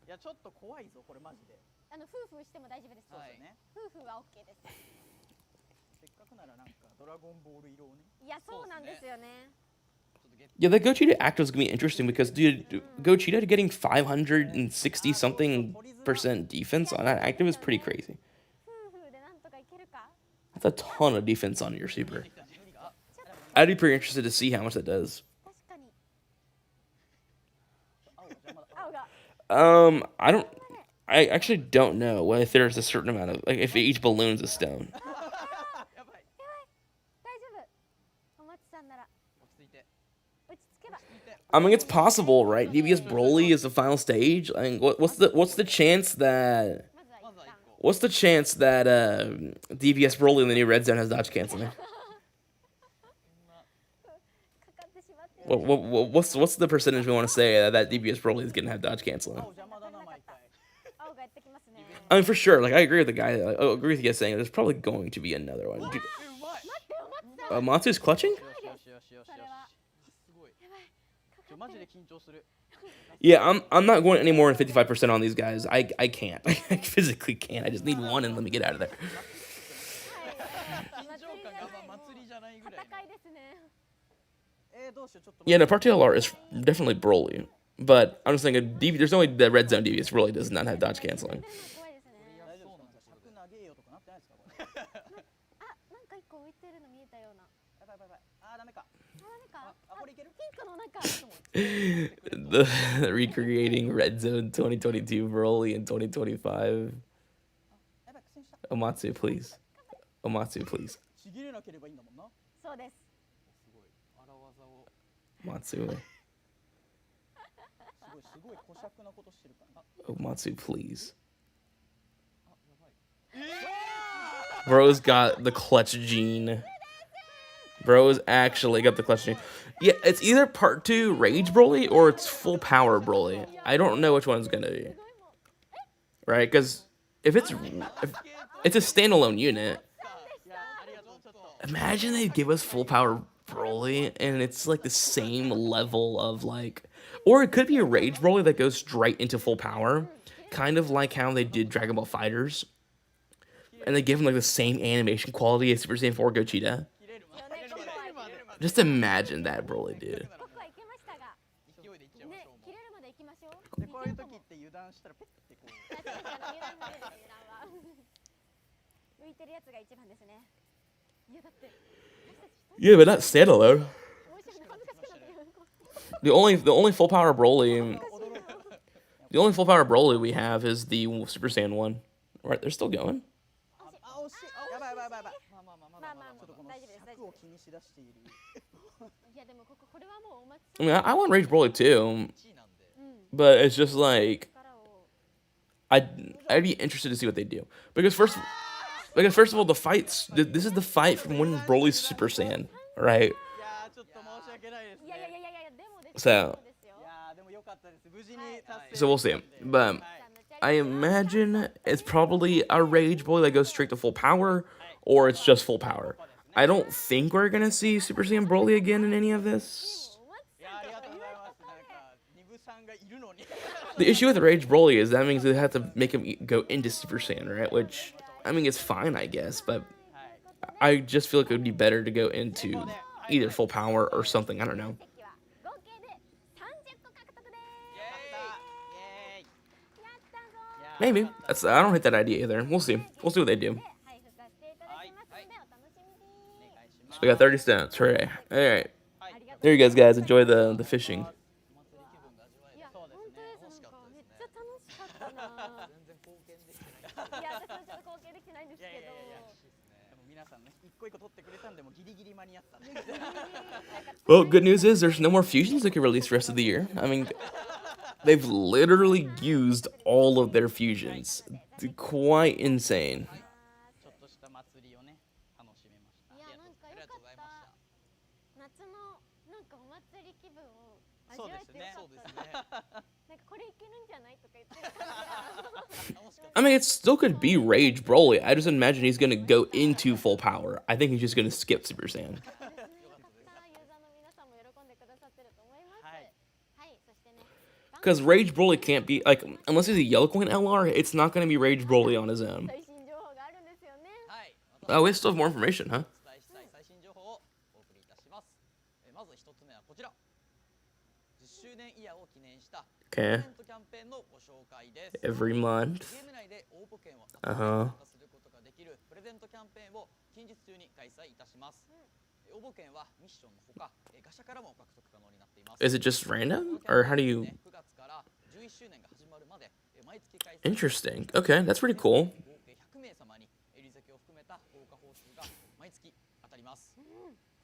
やちょっと怖いぞこれマジで。夫婦しても大丈夫です。そうですよね。夫婦は OK です。せっかくならなんかドラゴンボール色をね。いやそうなんですよね。 Yeah, the Gochita active is gonna be interesting because, dude, Gochita getting 560 something % defense on that active is pretty crazy. 夫婦でなんとかいけるか。 That's a ton of defense on your super. I'd be pretty interested to see how much that does. 確かに。青が。I actually don't know if there's a certain amount of, like, if each balloon's a stone. やばい。大丈夫。お松さんなら落ち着いて。落ち着けば。 I mean, it's possible, right? DBS Broly is the final stage. I mean, what's the chance that まずは一旦。 what's the chance that DBS Broly in the new red zone has dodge canceling? かかってしまっている。 What's the percentage we want to say that DBS Broly is gonna have dodge canceling? 青邪魔だな毎回。青がやってきますね。 I mean, for sure. Like, I agree with the guy. I agree with you guys saying there's probably going to be another one. Dude, うまい。待ってお松さん。 Matsu's clutching? よしよしよしよし。それはすごい。やばい。かかマジってる。で緊張する。 Yeah, I'm not going any more than 55% on these guys. I can't. I physically can't. I just need one and let me get out of there. 緊張感が祭りじゃないぐらい。戦いですね。どうしようちょっと。 Yeah, no, Part 2 LR is definitely Broly. But I'm just thinking, there's only the red zone DBS really does not have dodge canceling. 怖いですね。大丈夫ですか。尺投げようとかなってないですかこれ。あ、なんか一個浮いてるの見えたような。やばいやばいやばい。あーダメか。あ、ダメか。あこれいける。ピンクの同じ The recreating Red Zone 2022 Broly in 2025. やばい苦戦した Omatsu, please. Omatsu, please. ちぎれなければいいんだもんなそうです。すごい荒技を Omatsu. すごい小尺なことしてるからな Omatsu, please. あやばい Bro's got the clutch gene. Bro's actually got the clutch gene. Yeah, it's either part 2 Rage Broly or it's full power Broly. I don't know which one's gonna be. Right? Because if it's a standalone unit, いやありがとうちょっと imagine they give us full power Broly and it's like the same level of like, or it could be a Rage Broly that goes straight into full power, kind of like how they did Dragon Ball Fighters, and they give him like the same animation quality as Super Saiyan 4 Gogeta. 切れるまで切れるまで Just imagine that Broly, dude. ここはいけましたが、勢いでいっちゃいましねょう、も切れるまで行きましょう。うでこういう時って油断したらペッてこう確かに油断は浮いてるやつが一番ですね。いやだって私たち Yeah, but not standalone. 面白い恥ずかしくなってる。 The only full power Broly, 驚く the only full power Broly we have is the Super Saiyan 1. Right, they're still going. あ惜しいやばいやばいやばいまあまあまあまだまだまあまあちょっとこの大丈夫です尺を気にしだしているいやでもこれはもうお松 I mean, I want Rage Broly too, 1位なんで but it's just like 力を I'd be interested to see what they do because first of all, the fights. This is the fight from when Broly's Super Saiyan, right? いやーちょっと申し訳ないですいやいやいねやいやでもでそうそうですよ。いやーでも良かったです無事に達成 So we'll see. But I imagine it's probably a Rage Broly that goes straight to full power, or it's just full power. I don't think we're gonna see Super Saiyan Broly again in any of this. お松いやありがとうございますなんかニブさんがいるのに The issue with Rage Broly is that means they have to make him go into Super Saiyan, right? Which, I mean, it's fine, I guess, but はい I just feel like it would be better to go into either full power or something. I don't know. 席は合計で30個獲得です。イエーイ やったぞ Maybe. I don't hate that idea either. We'll see. We'll see what they do. ー。配布させていただきますのでお楽しみに。お願いします So we got 30 cents. Hooray. All right. はい There you guys, guys. Enjoy the fishing. お祭り気分が味わえるいやそう本です当ねですなんかめっちゃ楽しかったな。全然貢献できてないいや私もちょっと貢献できてないんですけど。いやいやいやいやでも皆さんね一個一個取ってくれたんでもうギリギリ間に合ったね Well, good news is there's no more fusions that can release the rest of the year. I mean, they've literally used all of their fusions. Quite insane. ちょっとした祭りをね楽しめましたいやなんかありがとうございました夏のなんかお祭り気分を味そうわえてよですねかったです。なんかこれいけるんじゃないとか言ってる感じが。楽しかっ I mean, it still could be Rage Broly. I just imagine he's gonna go into full power. I think he's just gonna skip Super Saiyan. よかったユーザーの皆さんも喜んでくださってると思います。はいはいそしてね。 Because Rage Broly can't be, like, unless he's a Yellow Coin LR, it's not gonna be Rage Broly on his own. 最新情報があるんですよね。たはい Oh, we still have more information, huh? お伝えしたい最新情報をお送りいたしますまず一つ目はこちら10周年イヤーを記念したプレ Okay. ゼントキャンペーンのご紹介です Every month. ゲーム内で応募券をあは参加することができるプレゼントキャンペーンを近日中に開催いたします応募券はミッションのほかガシャからも獲得可能になっています Is it just random? Or how do you... 9月から11周年が始まるまで毎月開催 Interesting. Okay, that's pretty cool. 合計100名様に利席を含めた豪華報酬が毎月当たりますこ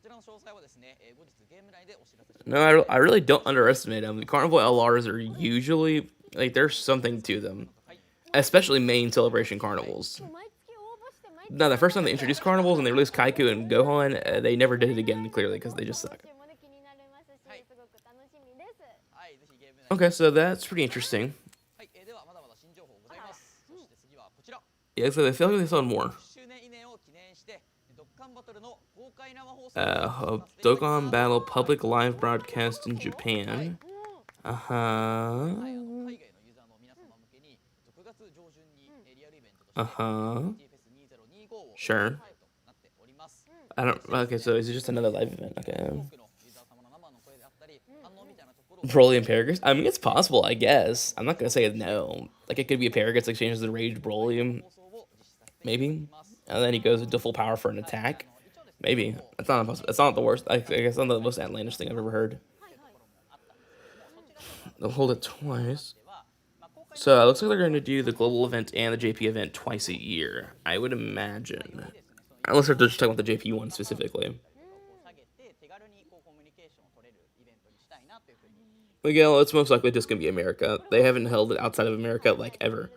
ちらの詳細はですね後日ゲーム内でお知らせします No, I really don't underestimate them. The Carnival LRs are usually, like, there's something to them. はい Especially main celebration carnivals. 毎月応募して毎月 No, the first time they introduced carnivals and they released Kaiku and Gohan, they never did it again, clearly, because they just suck. 報酬もね気になりますしはいすごく楽しみです。はいぜひゲーム内 Okay, so that's pretty interesting. はいではまだまだ新情報ございますそして次はこちら Yeah, so they feel like they sold more. 10周年記念を記念してドッカンバトルの公開生放送 Dokkan Battle public live broadcast in Japan. Uh はい huh. 海外のユーザーの皆様向けに6月上旬にリアルイベントとして Uh huh. TFS2025 を Sure. となっております I don't. Okay, so is it just another live event? 多 Okay. くのユーザー様の生の声であったり反応みたいなところを Broly and Paragus? I mean, it's possible, I guess. I'm not gonna say no. Like, it could be a Paragus that changes the Rage Broly, 放送を実施させていただき maybe. ます And then he goes into full power for an attack. 一応ですね Maybe. It's not impossible. It's not the worst. I guess it's not the most outlandish thing I've ever heard. こ they'll hold it twice. So it looks like they're going to do the global event and the JP event twice a year, I would imagine. Unless they're just talking about the JP one specifically. Miguel, it's most likely just going to be America. They haven't held it outside of America, like, ever.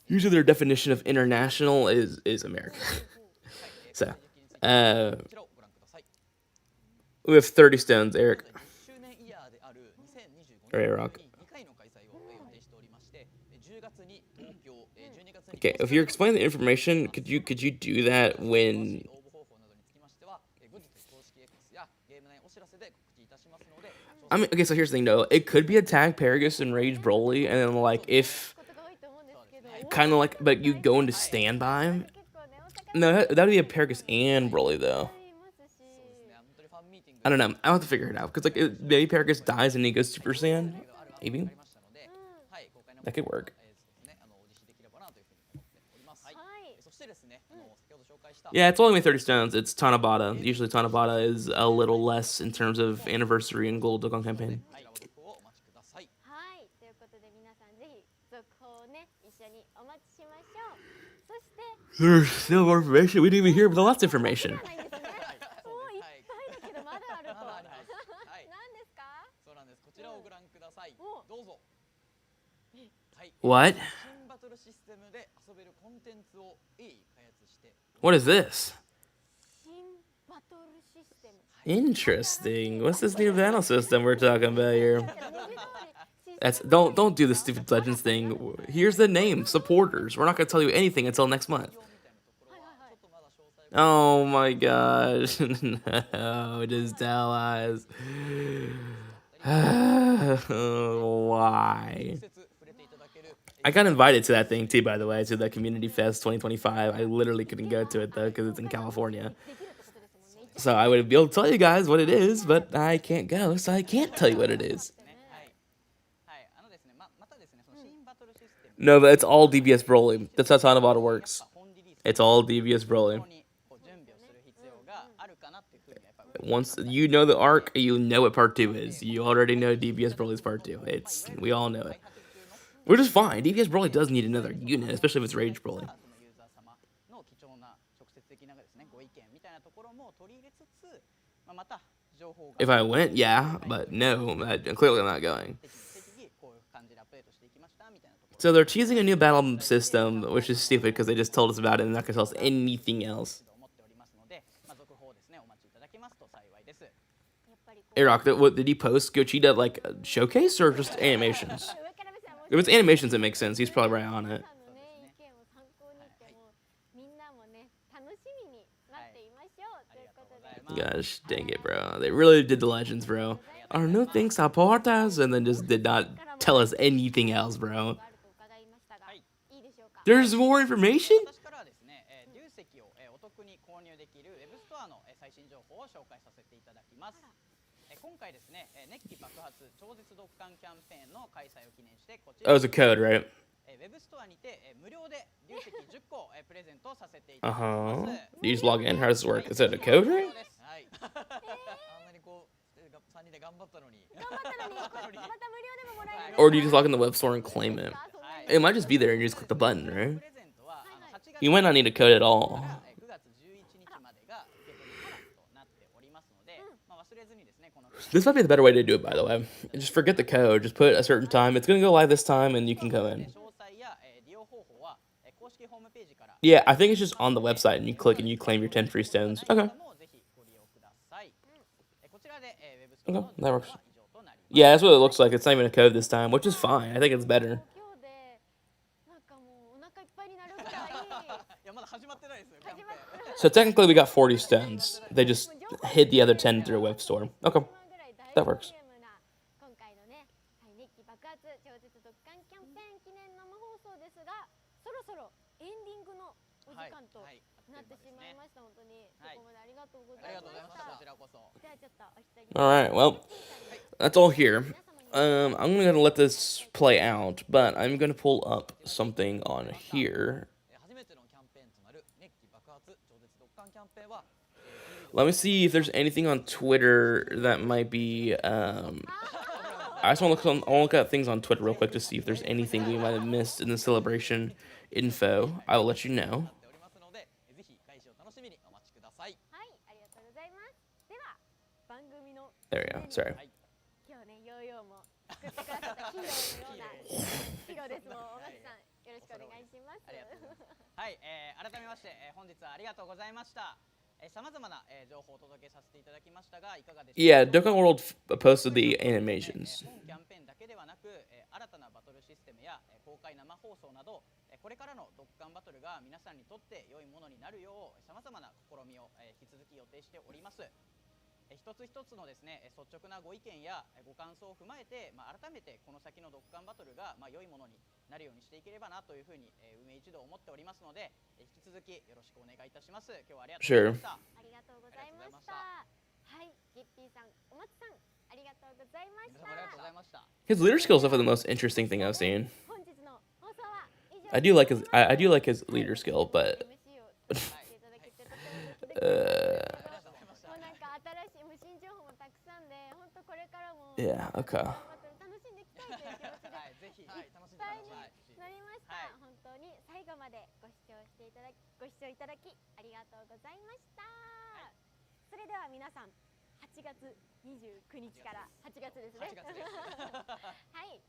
Usually their definition of international is America. So, we have 30 stones, Eric. Alright, Rock. Okay, if you're explaining the information, could you do that when... I mean, okay, so here's the thing, though. It could be Attack, Paragus, and Rage Broly, and then, like, if... Kind of like, but you go into standby. No, that'd be a Paragus and Broly, though. I don't know. I'll have to figure it out. Because, like, maybe Paragus dies and he goes Super Saiyan. Maybe. That could work. Yeah, it's only 30 stones. It's Tanabata. Usually Tanabata is a little less in terms of anniversary and Gold Dokkan campaign. There's still more information. We didn't even hear, but lots of information. What? What is this? Interesting. What's this new battle system we're talking about here? That's don't do the stupid legends thing. Here's the name, supporters. We're not gonna tell you anything until next month. Oh my gosh. No, just tell us. Why? I got invited to that thing too, by the way, to the Community Fest 2025. I literally couldn't go to it though because it's in California. So I would be able to tell you guys what it is, but I can't go, so I can't tell you what it is. No, but it's all DBS Broly. That's how Tanabata works. It's all DBS Broly. Once you know the arc, you know what part 2 is. You already know DBS Broly's part 2. We all know it. Which is fine. DBS Broly does need another unit, especially if it's Rage Broly. If I went, yeah, but no, clearly I'm not going. So they're teasing a new battle system, which is stupid because they just told us about it and not going to tell us anything else. Hey, Rock, what did he post? Gochita, like, showcase or just animations? If it's animations, it makes sense. He's probably right on it. Gosh, dang it, bro. They really did the legends, bro. Our new thing supporters, and then just did not tell us anything else, bro. There's more information? Oh, it's a code, right? Uh-huh. You just log in? How does this work? Is that a code, right? Or do you just log in the web store and claim it? It might just be there and you just click the button, right? You might not need a code at all. This might be the better way to do it, by the way. Just forget the code. Just put a certain time. It's going to go live this time, and you can go in. Yeah, I think it's just on the website, and you click and you claim your 10 free stones. Okay. Okay, that works. Yeah, that's what it looks like. It's not even a code this time, which is fine. I think it's better. So technically, we got 40 stones. They just hid the other 10 through a web store. Okay, that works. Alright, well, that's all here. I'm gonna let this play out, but I'm gonna pull up something on here. Let me see if there's anything on Twitter that might be. I just want to look at things on Twitter real quick to see if there's anything we might have missed in the celebration info. I will let you know. ておりますので、ぜひ開始を楽しみにお待ちください。はい、ありがとうございます。では番組の There we go. Sorry. 今日ねヨーヨーも作ってくださったヒーローのようなヒーローです。もう大垣さんよろしくお願いします。ありがとうございます。はい、改めまして、本日はありがとうございました。さまざまな、情報をお届けさせていただきましたがいかがでしょうか。 Yeah, Dokkan World posted the animations. 本キャンペーンだけではなく、新たなバトルシステムや、公開生放送など、これからのドッカンバトルが皆さんにとって良いものになるようさまざまな試みを、引き続き予定しております。一つ一つのですね率直なご意見やご感想を踏まえて、改めてこの先のドッカンバトルが、良いものになるようにしていければなというふうに、運営一同思っておりますので、引き続きよろしくお願いいたします。今日はありがとうございました。ありがとうございました。はい、ギッピーさん、お松さん、ありがとうございました。皆様ありがとうございました。 His leader skill is definitely the most interesting thing I've seen. 本日の放送は以上。I do like his leader skill, but もうなんか新しい無新情報もたくさんで、本当これからも yeah, okay. 楽しんでいきたいという気持ちではい、ぜひ、いっぱいになりました。本当に最後までご視聴いただきありがとうございました。それでは皆さん、8月29日から8月ですね。はい、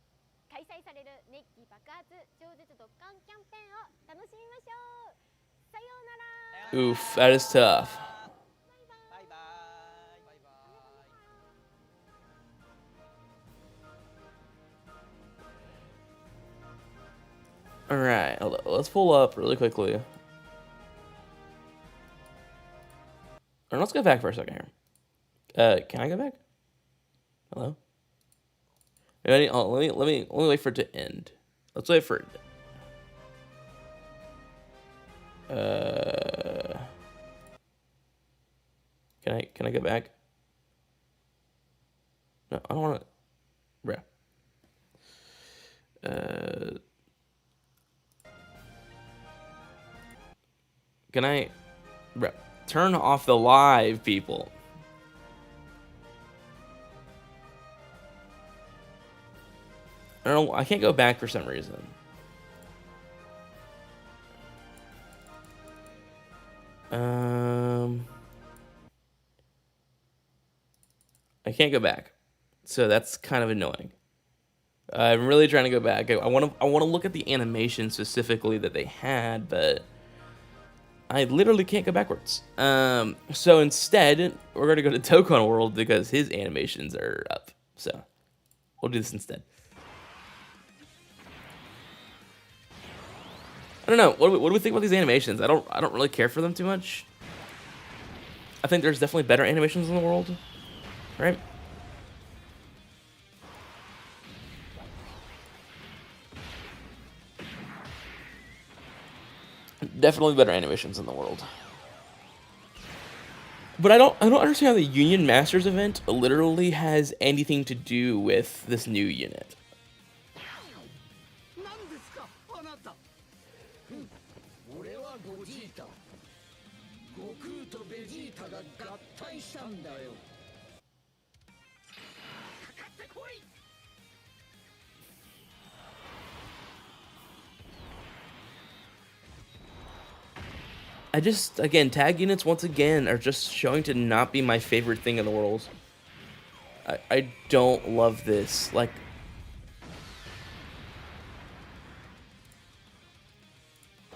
開催される熱気爆発超絶ドッカンキャンペーンを楽しみましょう。さようなら。 Oof, that is tough. バイバイ。バイバイ。 All right, let's pull up really quickly. Or let's go back for a second here. Can I go back? Hello? Let me wait for it to end. Let's wait for it. Can I go back? No, I don't want to. Bruh. Can I? Bruh. Turn off the live, people. I don't know. I can't go back for some reason. I can't go back, so that's kind of annoying. I'm really trying to go back. I want to look at the animation specifically that they had, but I literally can't go backwards. So instead, we're going to go to Dokkan World because his animations are up. So we'll do this instead. I don't know. What do we think about these animations? I don't really care for them too much. I think there's definitely better animations in the world, right? Definitely better animations in the world. But I don't understand how the Union Masters event literally has anything to do with this new unit. Again, tag units once again are just showing to not be my favorite thing in the world. I don't love this. Like,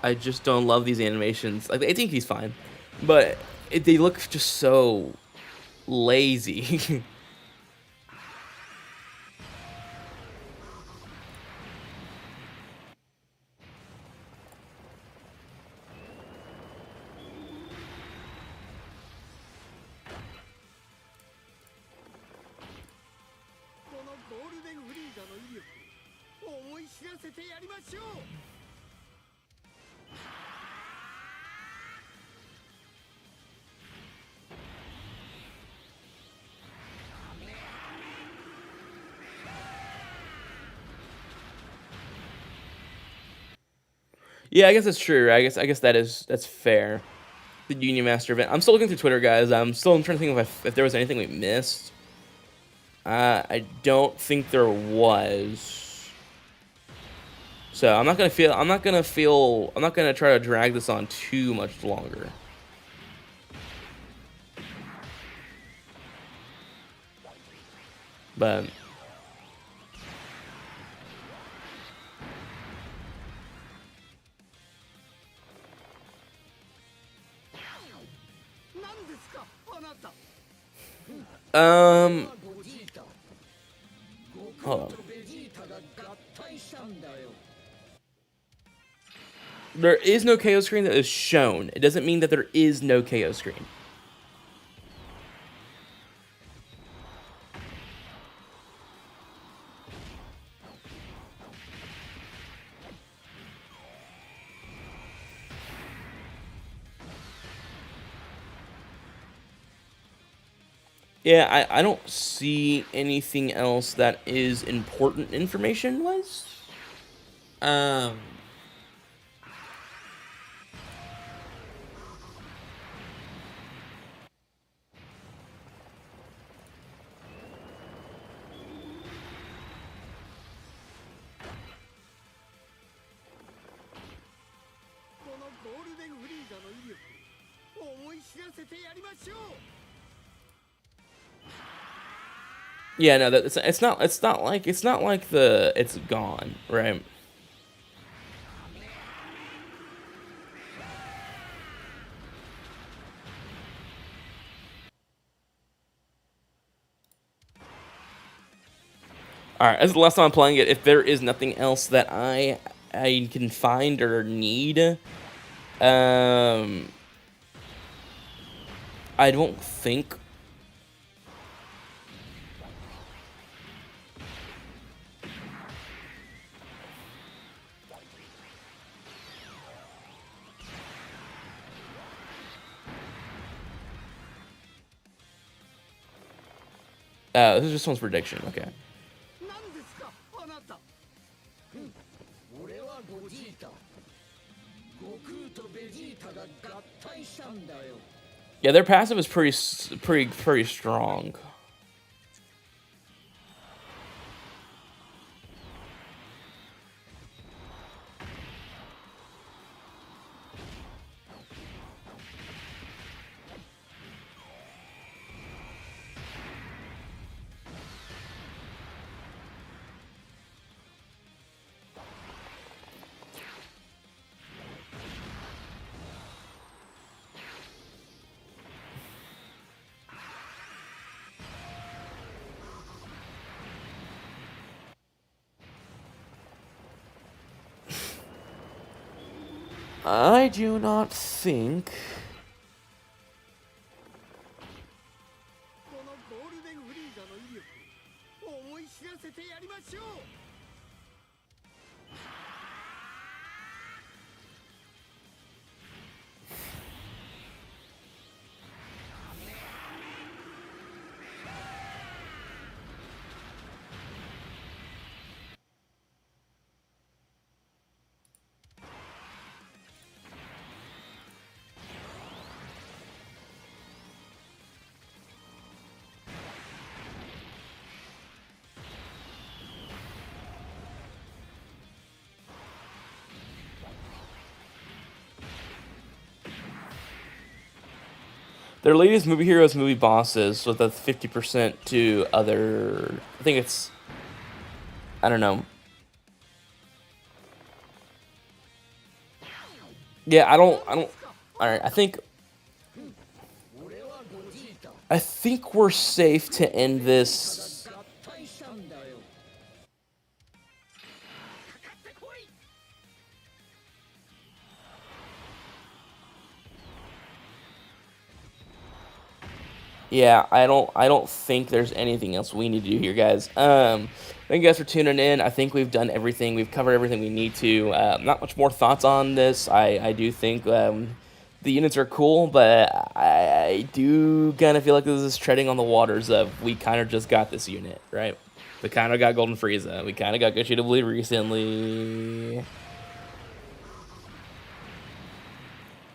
I just don't love these animations. Like, I think he's fine, but they look just so lazy. Yeah, I guess that's true. I guess that's fair. the Union Master event. I'm still looking through Twitter, guys. I'm trying to think if there was anything we missed. I don't think there was. So I'm not gonna try to drag this on too much longer. But hold on. There is no KO screen that is shown. It doesn't mean that there is no KO screen. Yeah, I don't see anything else that is important information-wise. Yeah, no, it's not like it's gone, right? All right, as the last time I'm playing it, if there is nothing else that I can find or need, I don't think. This is just someone's prediction. Okay. Yeah, their passive is pretty strong. I do not think. Their latest movie heroes, movie bosses, with a 50% to other. I think it's. I don't know. Yeah, I don't. All right, I think we're safe to end this. Yeah, I don't think there's anything else we need to do here, guys. Thank you guys for tuning in. I think we've done everything. We've covered everything we need to. Not much more thoughts on this. I do think the units are cool, but I do kind of feel like this is treading on the waters of we kind of just got this unit, right? We kind of got Golden Frieza. We kind of got Gashida Bleed recently.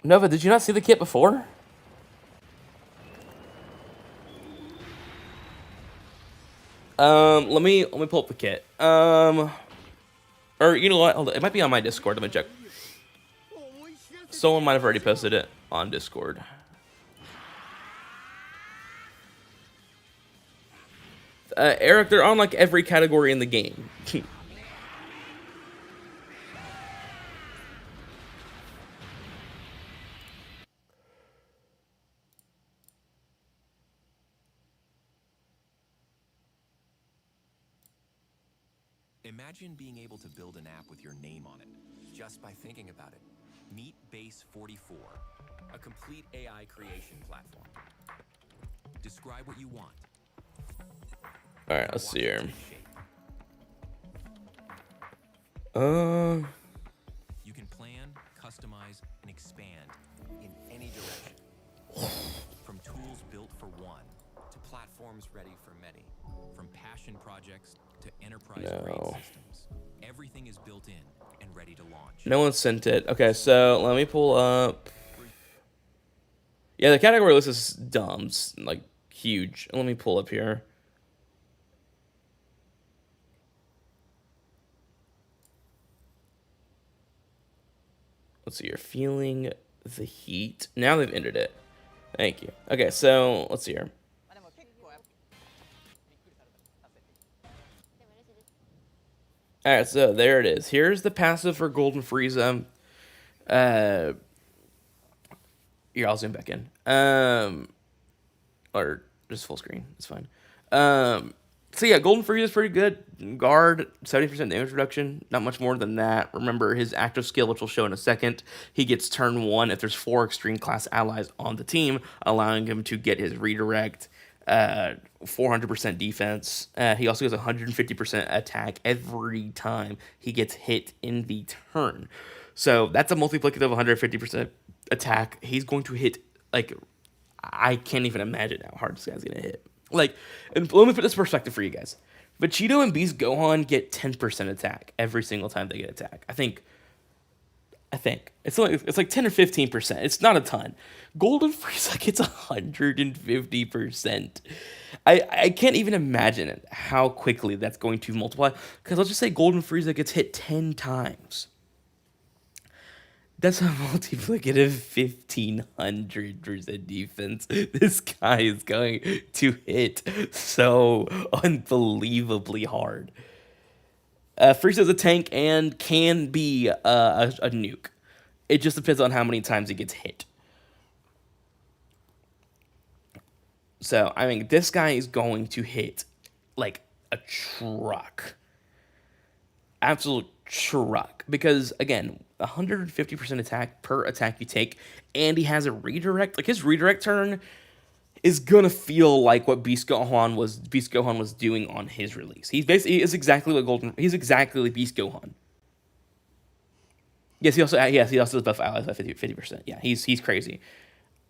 Nova, did you not see the kit before? Let me pull up the kit. Or you know what? Hold on. It might be on my Discord. Let me check. Someone might have already posted it on Discord. Eric, they're on like every category in the game. Imagine being able to build an app with your name on it, just by thinking about it. Meet Base 44, a complete AI creation platform. Describe what you want. All right, let's see here. You can plan, customize, and expand in any direction. From tools built for one to platforms ready for many. From passion projects to enterprise-grade systems. Everything is built in and ready to launch. No one sent it. Okay, so let me pull up. Yeah, the category list is dumb, like huge. Let me pull up here. Let's see, you're feeling the heat. Now they've ended it. Thank you. Okay, so let's see here. Alright, so there it is. Here's the passive for Golden Frieza. Here, I'll zoom back in. Or just full screen. It's fine. So yeah, Golden Frieza is pretty good. Guard, 70% damage reduction. Not much more than that. Remember, his active skill, which we'll show in a second, he gets turn 1 if there's 4 extreme class allies on the team, allowing him to get his redirect. 400% defense. He also gets 150% attack every time he gets hit in the turn. So that's a multiplicative 150% attack. He's going to hit, like, I can't even imagine how hard this guy's going to hit. Like, and let me put this in perspective for you guys. Vegito and Beast Gohan get 10% attack every single time they get attack. I think it's like 10 or 15%. It's not a ton. Golden Frieza gets 150%. I can't even imagine how quickly that's going to multiply. Because let's just say Golden Frieza gets hit 10 times. That's a multiplicative 1500% defense. This guy is going to hit so unbelievably hard. Frieza's a tank and can be a nuke. It just depends on how many times he gets hit. So, I mean, this guy is going to hit like a truck. Absolute truck. Because, again, 150% attack per attack you take, and he has a redirect. Like, his redirect turn is gonna feel like what Beast Gohan was doing on his release. He's exactly Beast Gohan. Yes, he also does buff allies by 50%. Yeah, he's crazy.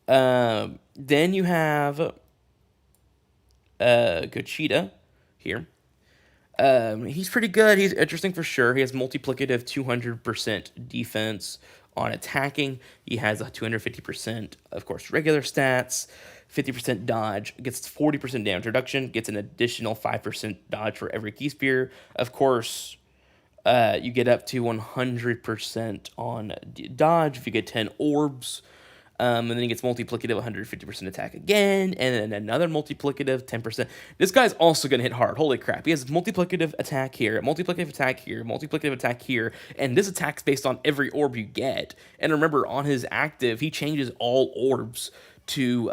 Then you have Gogeta here. He's pretty good. He's interesting for sure. He has multiplicative 200% defense on attacking. He has a 250%, of course, regular stats, 50% dodge, gets 40% damage reduction, gets an additional 5% dodge for every key spear. Of course, you get up to 100% on dodge if you get 10 orbs. And then he gets multiplicative 150% attack again, and then another multiplicative 10%. This guy's also going to hit hard. Holy crap. He has multiplicative attack here, multiplicative attack here, multiplicative attack here, and this attack's based on every orb you get. And remember, on his active, he changes all orbs to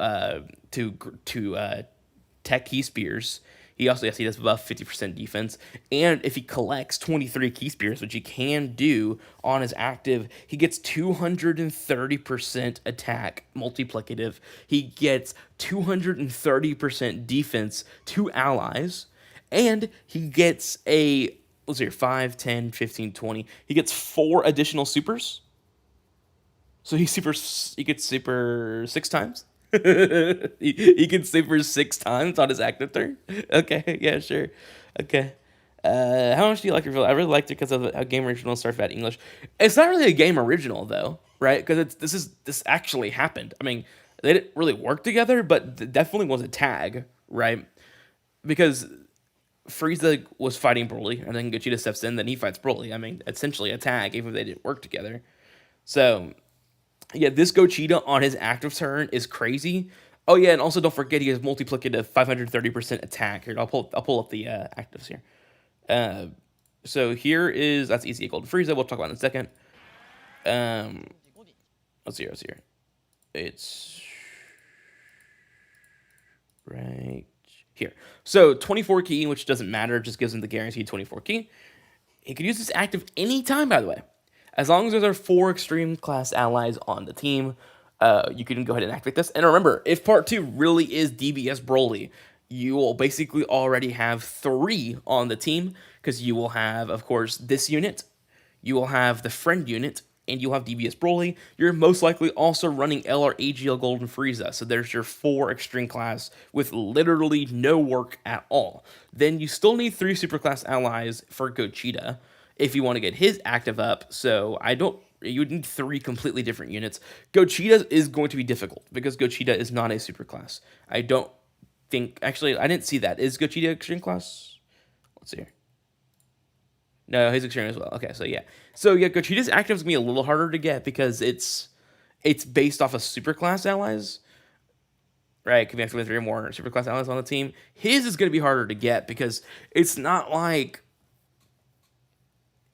tech key spears. He also, he does above 50% defense. And if he collects 23 key spears, which he can do on his active, he gets 230% attack multiplicative. He gets 230% defense to allies. And he gets 5, 10, 15, 20. He gets 4 additional supers. So he gets super 6 times. he can super 6 times on his active turn. Okay, yeah, sure. Okay. How much do you like Reveal? I really liked it because of a game original starts at English. It's not really a game original though. right? Because this actually happened. I mean, they didn't really work together, but definitely was a tag, right? Because Frieza was fighting Broly, and then Gogeta steps in, then he fights Broly. I mean, essentially a tag, even if they didn't work together. So, yeah, this Gogeta on his active turn is crazy. Oh yeah, and also don't forget he has multiplicative 530% attack. Here, I'll pull up the actives here. So here is that's easy equal to Frieza. We'll talk about it in a second. Let's see here. It's right here. So 24 key, which doesn't matter, just gives him the guaranteed 24 key. He can use this active anytime, by the way. As long as there are 4 extreme class allies on the team, you can go ahead and activate this. And remember, if part 2 really is DBS Broly, you will basically already have 3 on the team, because you will have, of course, this unit, you will have the friend unit, and you'll have DBS Broly. You're most likely also running LR AGL Golden Frieza. So there's your 4 extreme class with literally no work at all. Then you still need 3 superclass allies for Gogeta if you want to get his active up. So you would need 3 completely different units. Gogeta is going to be difficult because Gogeta is not a superclass. I don't think, actually, I didn't see that. Is Gogeta extreme class? Let's see here. No, he's extreme as well. Okay, so yeah. Gogeta's active is going to be a little harder to get because it's based off of superclass allies. Right, could be active with 3 or more superclass allies on the team. His is going to be harder to get because it's not like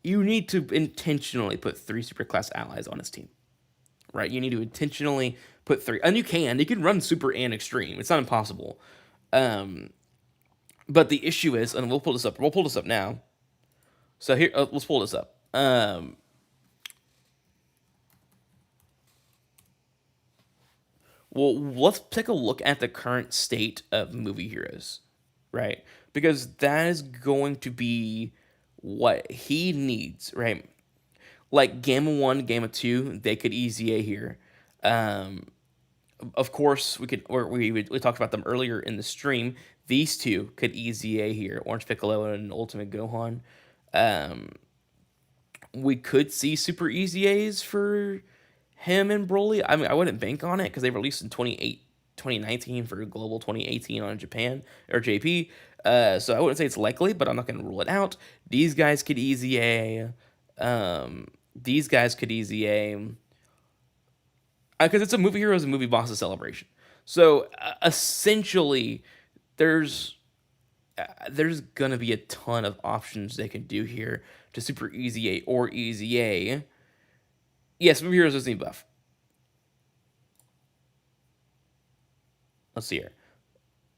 you need to intentionally put 3 superclass allies on his team. Right, you need to intentionally put 3. And you can run super and extreme. It's not impossible. But the issue is, and we'll pull this up now. So here, let's pull this up. Well, let's take a look at the current state of movie heroes, right? Because that is going to be what he needs, right? Like Gamma 1, Gamma 2, they could EZA here. Of course, we talked about them earlier in the stream. These 2 could EZA here, Orange Piccolo and Ultimate Gohan. We could see super EZAs for him and Broly. I mean, I wouldn't bank on it because they released in 2019 for Global 2018 on Japan or JP. So I wouldn't say it's likely, but I'm not going to rule it out. These guys could EZA. These guys could EZA. Because it's a movie heroes and movie bosses celebration. So essentially, there's going to be a ton of options they can do here to super EZA or EZA. Yes, movie heroes doesn't need buff. Let's see here.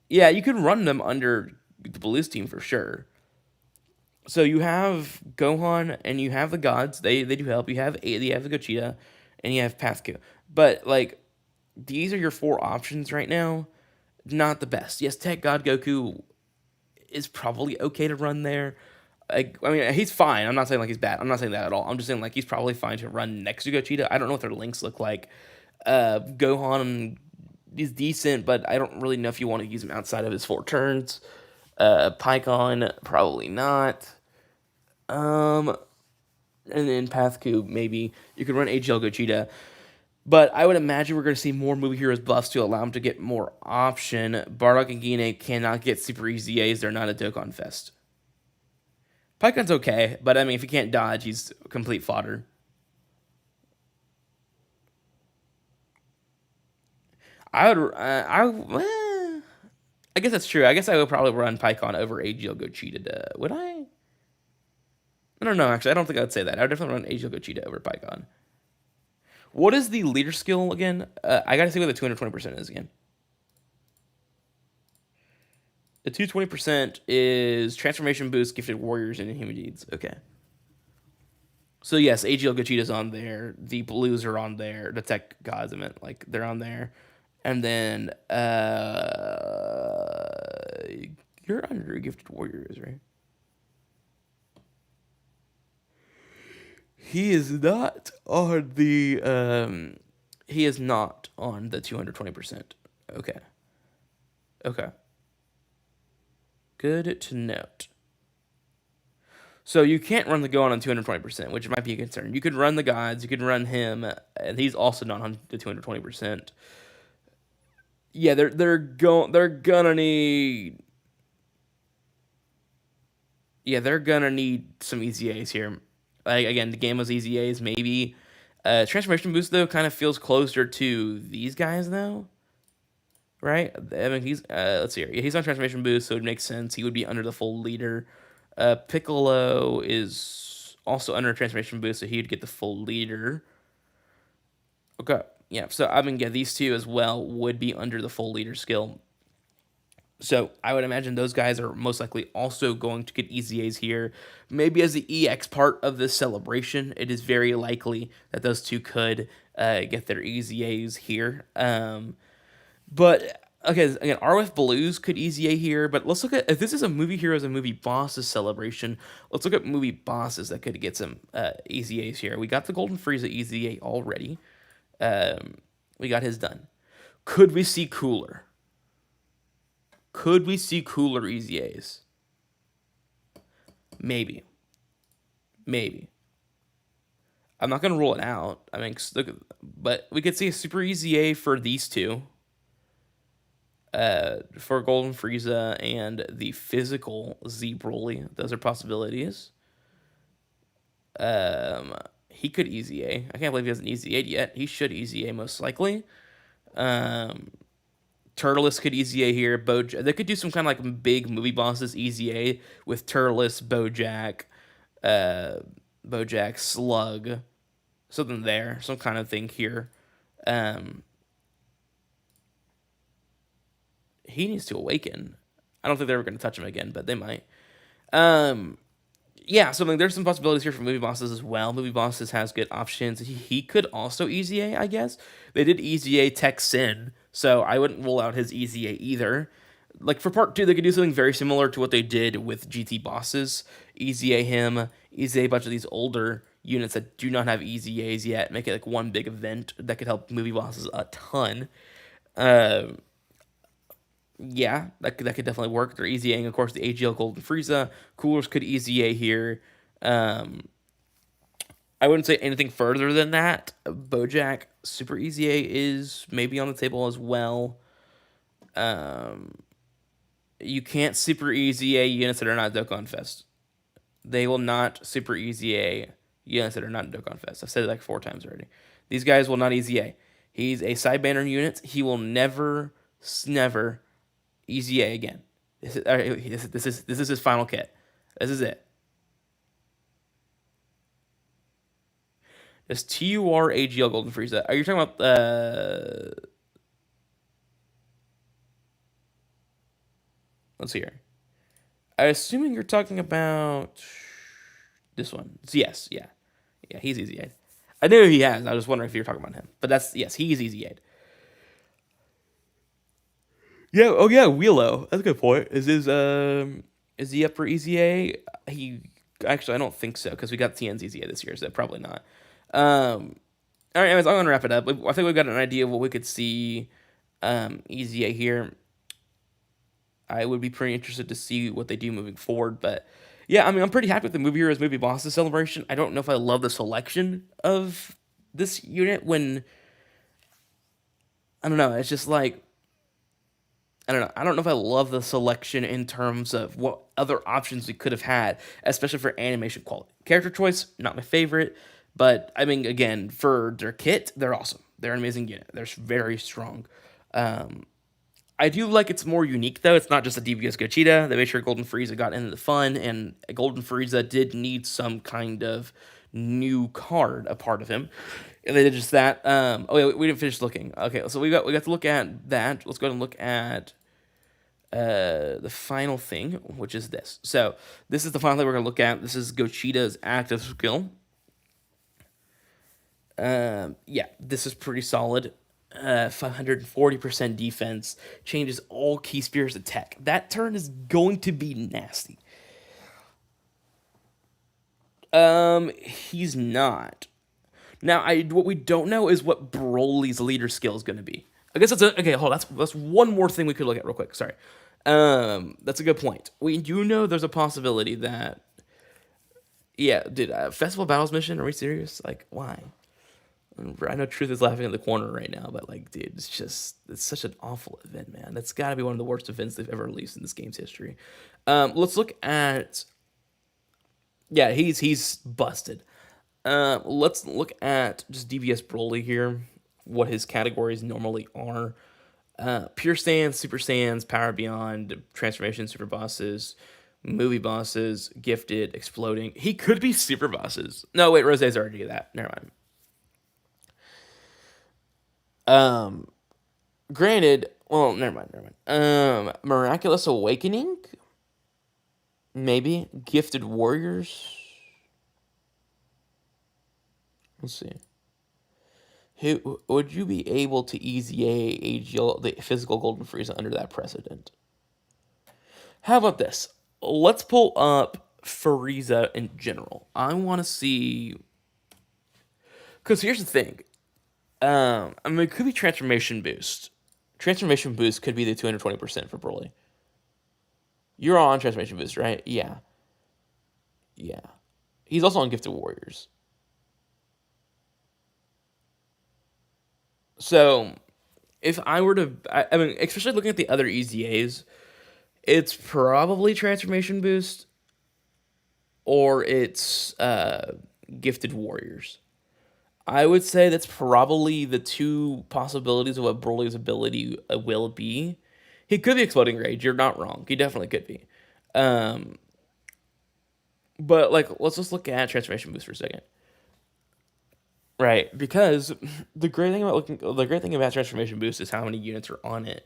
Yeah, you can run them under the Blues team for sure. So you have Gohan and you have the gods. They do help. You have the Gogeta and you have Pathku. But like these are your 4 options right now. Not the best. Yes, Tech God Goku is probably okay to run there. I mean, he's fine. I'm not saying like he's bad. I'm not saying that at all. I'm just saying like he's probably fine to run next to Gogeta. I don't know what their links look like. Gohan is decent, but I don't really know if you want to use him outside of his 4 turns. Pikkon, probably not. And then Pathku, maybe. You could run AGL Gogeta. But I would imagine we're going to see more movie heroes buffs to allow him to get more option. Bardock and Gine cannot get super EZAs. They're not a Dokkanfest. Pikkon's okay, but I mean, if he can't dodge, he's complete fodder. I guess that's true. I guess I would probably run Pikkon over AGL Gogeta. Would I? I don't know, actually. I don't think I would say that. I would definitely run AGL Gogeta over Pikkon. What is the leader skill again? I gotta see what the 220% is again. The 220% is transformation boost, gifted warriors, and human deeds. Okay. So yes, AGL Gogeta's on there. The blues are on there. The tech gods, I meant, like, they're on there. And then you're under gifted warriors, right? He is not on the 220%. Okay. Good to note. So you can't run the Gohan on 220%, which might be a concern. You could run the gods, you could run him, and he's also not on the 220%. Yeah, they're gonna need. Yeah, they're gonna need some EZAs here. Like again, the game was EZAs maybe. Transformation boost though kind of feels closer to these guys though, right? I mean he's let's see here. Yeah, he's on transformation boost, so it makes sense. He would be under the full leader. Piccolo is also under transformation boost, so he'd get the full leader. Okay, yeah. So I mean, yeah, these two as well would be under the full leader skill. So I would imagine those guys are most likely also going to get EZAs here. Maybe as the EX part of this celebration, it is very likely that those two could get their EZAs here. But okay, again, RF Blues could EZA here. But let's look at, if this is a movie heroes and movie bosses celebration, let's look at movie bosses that could get some EZAs here. We got the Golden Frieza EZA already. We got his done. Could we see cooler? Could we see cooler EZAs? Maybe. Maybe. I'm not going to rule it out. I mean, look, but we could see a super EZA for these two. For Golden Frieza and the physical Z Broly. Those are possibilities. He could EZA. I can't believe he hasn't EZA'd yet. He should EZA most likely. Turles could EZA here. They could do some kind of like big movie bosses EZA with Turles, Bojack, Slug, something there, some kind of thing here. He needs to awaken. I don't think they're ever going to touch him again, but they might. Yeah, so I mean, there's some possibilities here for movie bosses as well. Movie bosses has good options. He could also EZA, I guess. They did EZA Tech Sin, so I wouldn't rule out his EZA either. Like for part 2, they could do something very similar to what they did with GT bosses. EZA him, EZA a bunch of these older units that do not have EZAs yet. Make it like one big event that could help movie bosses a ton. Yeah, that could definitely work. They're EZAing, of course, the AGL Golden Frieza. Coolers could EZA here. I wouldn't say anything further than that. Bojack Super EZA is maybe on the table as well. You can't Super EZA units that are not Dokkanfest. They will not Super EZA units that are not Dokkanfest. I've said it like 4 times already. These guys will not EZA. He's a side banner unit. He will never EZA again. This is his final kit. This is it. This TUR AGL Golden Frieza. Are you talking about let's see here. I'm assuming you're talking about this one. Yes, yeah. Yeah, he's EZA'd. I knew he has. I was wondering if you were talking about him. But yes, he's EZA'd. Yeah, oh yeah, Wheelo. That's a good point. Is he up for EZA? Actually, I don't think so, because we got TN's EZA this year, so probably not. All right, anyways, I'm gonna wrap it up. I think we've got an idea of what we could see EZA here. I would be pretty interested to see what they do moving forward, but yeah, I mean, I'm pretty happy with the Movie Heroes Movie Bosses celebration. I don't know if I love the selection of this unit when, I don't know, it's just like, I don't know. I don't know if I love the selection in terms of what other options we could have had, especially for animation quality. Character choice, not my favorite, but I mean, again, for their kit, they're awesome. They're an amazing unit. They're very strong. I do like it's more unique, though. It's not just a DBZ Gogeta. They made sure Golden Frieza got into the fun, and Golden Frieza did need some kind of new card a part of him. And they did just that. Oh, yeah, we didn't finish looking. Okay, so we got to look at that. Let's go ahead and look at the final thing, which is this. So this is the final thing we're going to look at. This is Gogeta's active skill. Yeah, this is pretty solid. 540% defense, changes all key spears to tech. That turn is going to be nasty. He's not. Now, what we don't know is what Broly's leader skill is going to be. I guess okay. Hold on, that's one more thing we could look at real quick. Sorry. That's a good point. We do know there's a possibility that Yeah, dude, Festival Battles mission? Are we serious? Like, why? I know Truth is laughing in the corner right now, but like, dude, it's such an awful event, man. That's got to be one of the worst events they've ever released in this game's history. Let's look at. Yeah, he's busted. Let's look at just DBS Broly here. What his categories normally are. Pure Sands, Super Sands, Power Beyond, Transformation, Super Bosses, Movie Bosses, Gifted, Exploding. He could be Super Bosses. No, wait, Rose's already that. Never mind. Granted, well, never mind. Miraculous Awakening, maybe Gifted Warriors. Let's see. Who would you be able to EZA AGL the physical Golden Frieza under that precedent? How about this? Let's pull up Frieza in general. I want to see, because here's the thing. I mean, it could be Transformation Boost. Transformation Boost could be the 220% for Broly. You're on Transformation Boost, right? Yeah. Yeah. He's also on Gifted Warriors. So, if I were to, I mean, especially looking at the other EZAs, it's probably Transformation Boost or it's Gifted Warriors. I would say that's probably the two possibilities of what Broly's ability will be. He could be Exploding Rage. You're not wrong. He definitely could be. But like, let's just look at Transformation Boost for a second. Right, because the great thing about Transformation Boost is how many units are on it.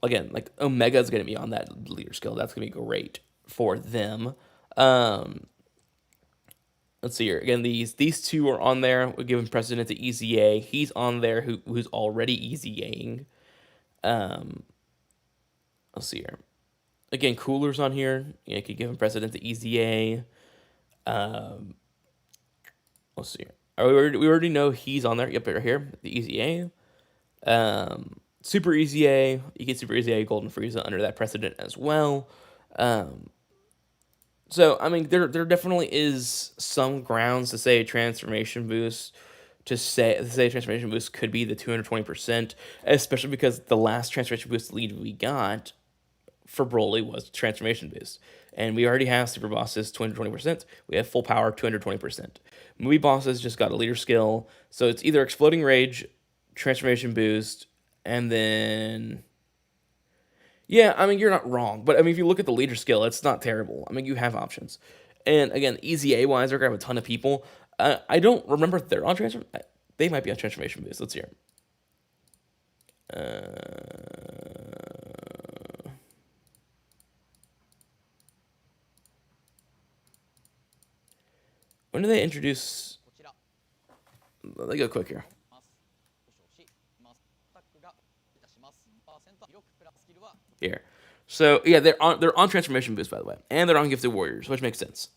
Again, like Omega is going to be on that leader skill. That's going to be great for them. Let's see here. Again, these two are on there. We're giving precedent to EZA. He's on there who's already EZAing. Let's see here. Again, Cooler's on here. You could give him precedent to EZA. Let's see here. We already know he's on there. Yep, right here. The EZA. Super EZA. You get Super EZA Golden Frieza under that precedent as well. So, I mean, there definitely is some grounds to say Transformation Boost, to say Transformation Boost could be the 220%, especially because the last Transformation Boost lead we got for Broly was Transformation Boost. And we already have Super Bosses 220%. We have Full Power 220%. Movie Bosses just got a leader skill. So it's either Exploding Rage, Transformation Boost, and then... Yeah, I mean, you're not wrong. But, I mean, if you look at the leader skill, it's not terrible. I mean, you have options. And, again, EZA-wise, they're going to have a ton of people. I don't remember if they're on Transformation... They might be on Transformation Boost. Let's hear. When do they introduce... Let me go quick here. Here. So, yeah, they're on Transformation Boost, by the way. And they're on Gifted Warriors, which makes sense.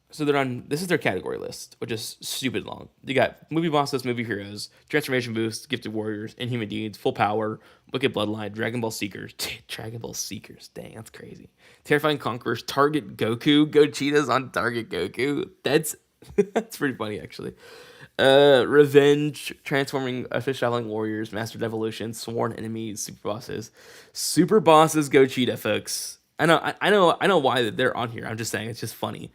So they're on... This is their category list, which is stupid long. You got Movie Bosses, Movie Heroes, Transformation Boost, Gifted Warriors, Inhuman Deeds, Full Power, Wicked Bloodline, Dragon Ball Seekers. Dragon Ball Seekers. Dang, that's crazy. Terrifying Conquerors, Target Goku. Gochita's on Target Goku. That's pretty funny, actually. Revenge, Transforming Officialing Warriors, Master Devolution, Sworn Enemies, Super Bosses, Gochita, folks. I know why they're on here. I'm just saying, it's just funny.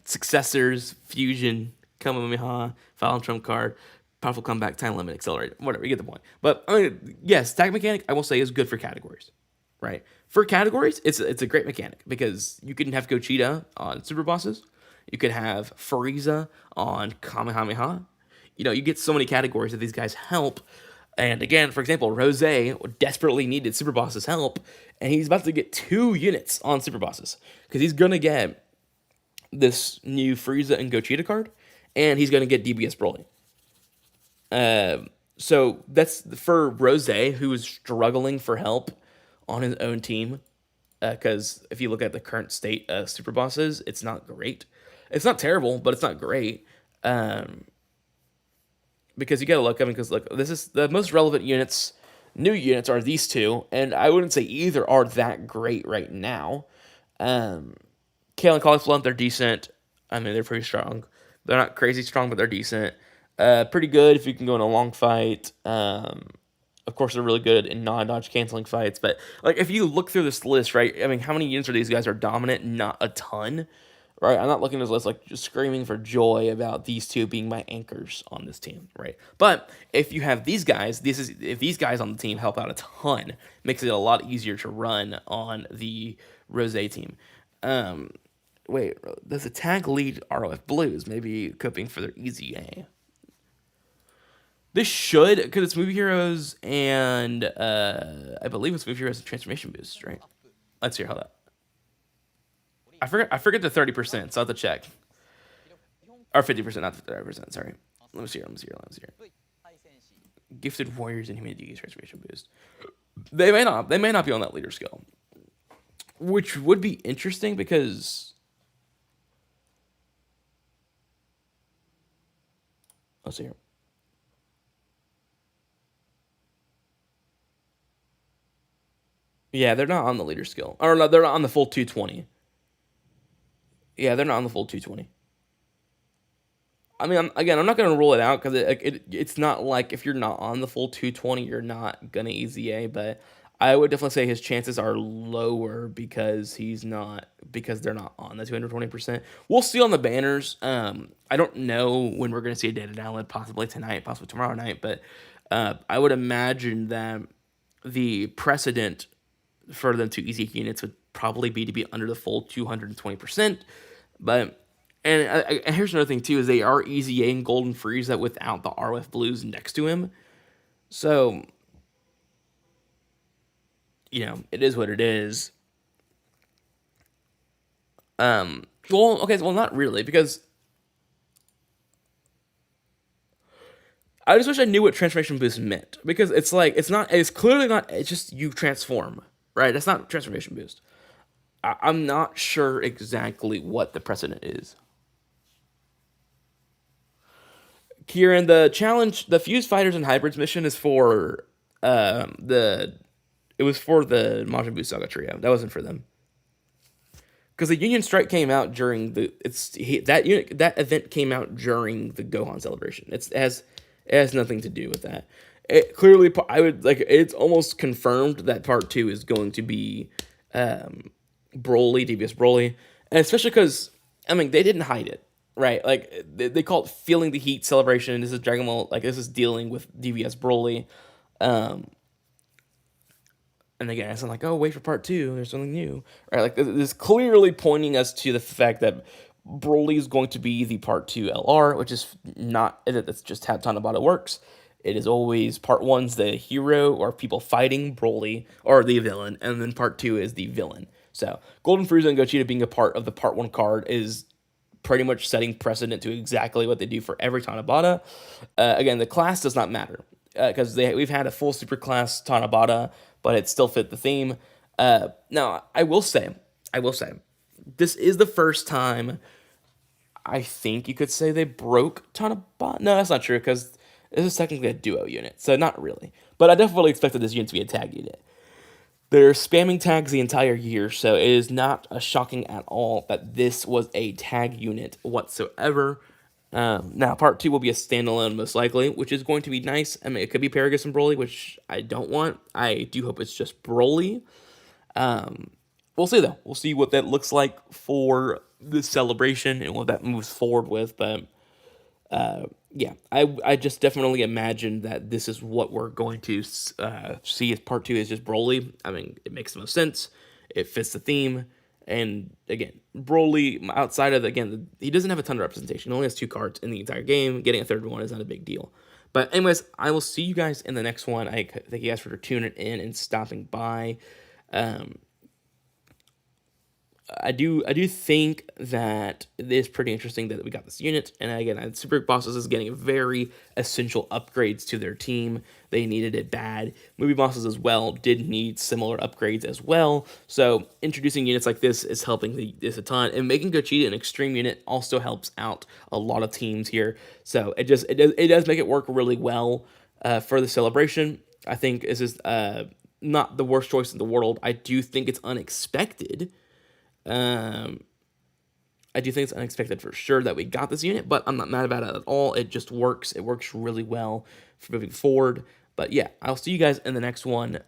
Successors, Fusion, Kamehameha, Final Trump Card, Powerful Comeback, Time Limit, Accelerate, whatever, you get the point. But, I mean, yes, Tag Mechanic, I will say, is good for categories, right? For categories, it's a great mechanic, because you can have Gochita on Super Bosses, you could have Frieza on Kamehameha. You know, you get so many categories that these guys help. And again, for example, Rose desperately needed Super Boss's help, and he's about to get 2 units on Super Bosses, because he's going to get this new Frieza and Gochita card, and he's going to get DBS Broly. So that's for Rose, who is struggling for help on his own team, because if you look at the current state of Super Bosses, it's not great. It's not terrible, but it's not great. Because you gotta look, I mean, because look, this is the most relevant units, new units are these two, and I wouldn't say either are that great right now. Kale and Cauliflower, they're decent. I mean, they're pretty strong. They're not crazy strong, but they're decent. Pretty good if you can go in a long fight. Of course, they're really good in non-dodge canceling fights. But like, if you look through this list, right? I mean, how many units are these guys are dominant? Not a ton, right? I'm not looking at this list like just screaming for joy about these two being my anchors on this team, right? But if you have these guys, if these guys on the team help out a ton, makes it a lot easier to run on the Rose team. Wait, does the tag lead ROF Blues? Maybe coping for their EZA. This should, because it's movie heroes and I believe it's movie heroes and transformation boost, right? Let's hear how that. I forget the 30%, so I have to check. Or 50%, not the 30%, sorry. Let me see here. Gifted warriors and humanity transformation boost. They may not be on that leader skill. Which would be interesting because let's see here. Yeah, they're not on the leader skill. Or no, they're not on the full 220. Yeah, they're not on the full 220. I mean, I'm not going to rule it out because it's not like if you're not on the full 220, you're not going to EZA, but I would definitely say his chances are lower because they're not on the 220%. We'll see on the banners. I don't know when we're going to see a data download, possibly tonight, possibly tomorrow night, but I would imagine that the precedent for them to EZA units would probably be to be under the full 220%. But and here's another thing too is they are EZAing Golden Frieza without the RF Blues next to him. So it is what it is. Well, okay, well, not really, because I just wish I knew what transformation boost meant, because it's clearly not, it's just you transform, right? That's not transformation boost. I'm not sure exactly what the precedent is. Kieran, the challenge, the Fused Fighters and Hybrids mission is for it was for the Majin Buu Saga trio. That wasn't for them. Because the Union Strike came out during that event came out during the Gohan celebration. It has nothing to do with that. It's almost confirmed that part 2 is going to be Broly, DBS Broly, and especially because they didn't hide it, right? Like they call it Feeling the Heat celebration. This is Dragon Ball, this is dealing with DBS Broly, and again, it's not like, oh, wait for part 2, there's something new, right? Like this is clearly pointing us to the fact that Broly is going to be the part 2 LR, which is not, that's just how Tanabata works. It is always part 1's the hero or people fighting Broly or the villain, and then part 2 is the villain. So Golden Frieza and Gogeta being a part of the part 1 card is pretty much setting precedent to exactly what they do for every Tanabata. Again, the class does not matter because we've had a full super class Tanabata, but it still fit the theme. Now, I will say, this is the first time I think you could say they broke Tanabata. No, that's not true, because this is technically a duo unit, so not really. But I definitely expected this unit to be a tag unit. They're spamming tags the entire year, so it is not shocking at all that this was a tag unit whatsoever. Now, part 2 will be a standalone, most likely, which is going to be nice. I mean, it could be Paragus and Broly, which I don't want. I do hope it's just Broly. We'll see, though. We'll see what that looks like for the celebration and what that moves forward with. But, yeah, I just definitely imagine that this is what we're going to see as part 2 is just Broly. I mean, it makes the most sense. It fits the theme. And again, Broly, outside of, he doesn't have a ton of representation. He only has 2 cards in the entire game. Getting a third one is not a big deal. But anyways, I will see you guys in the next one. I thank you guys for tuning in and stopping by. I do think that it is pretty interesting that we got this unit. And again, Super Bosses is getting very essential upgrades to their team. They needed it bad. Movie Bosses as well did need similar upgrades as well. So introducing units like this is helping this a ton. And making Gogeta an extreme unit also helps out a lot of teams here. So it does make it work really well for the celebration. I think this is not the worst choice in the world. I do think it's unexpected. I do think it's unexpected for sure that we got this unit, but I'm not mad about it at all. It just works. It works really well for moving forward. But yeah, I'll see you guys in the next one.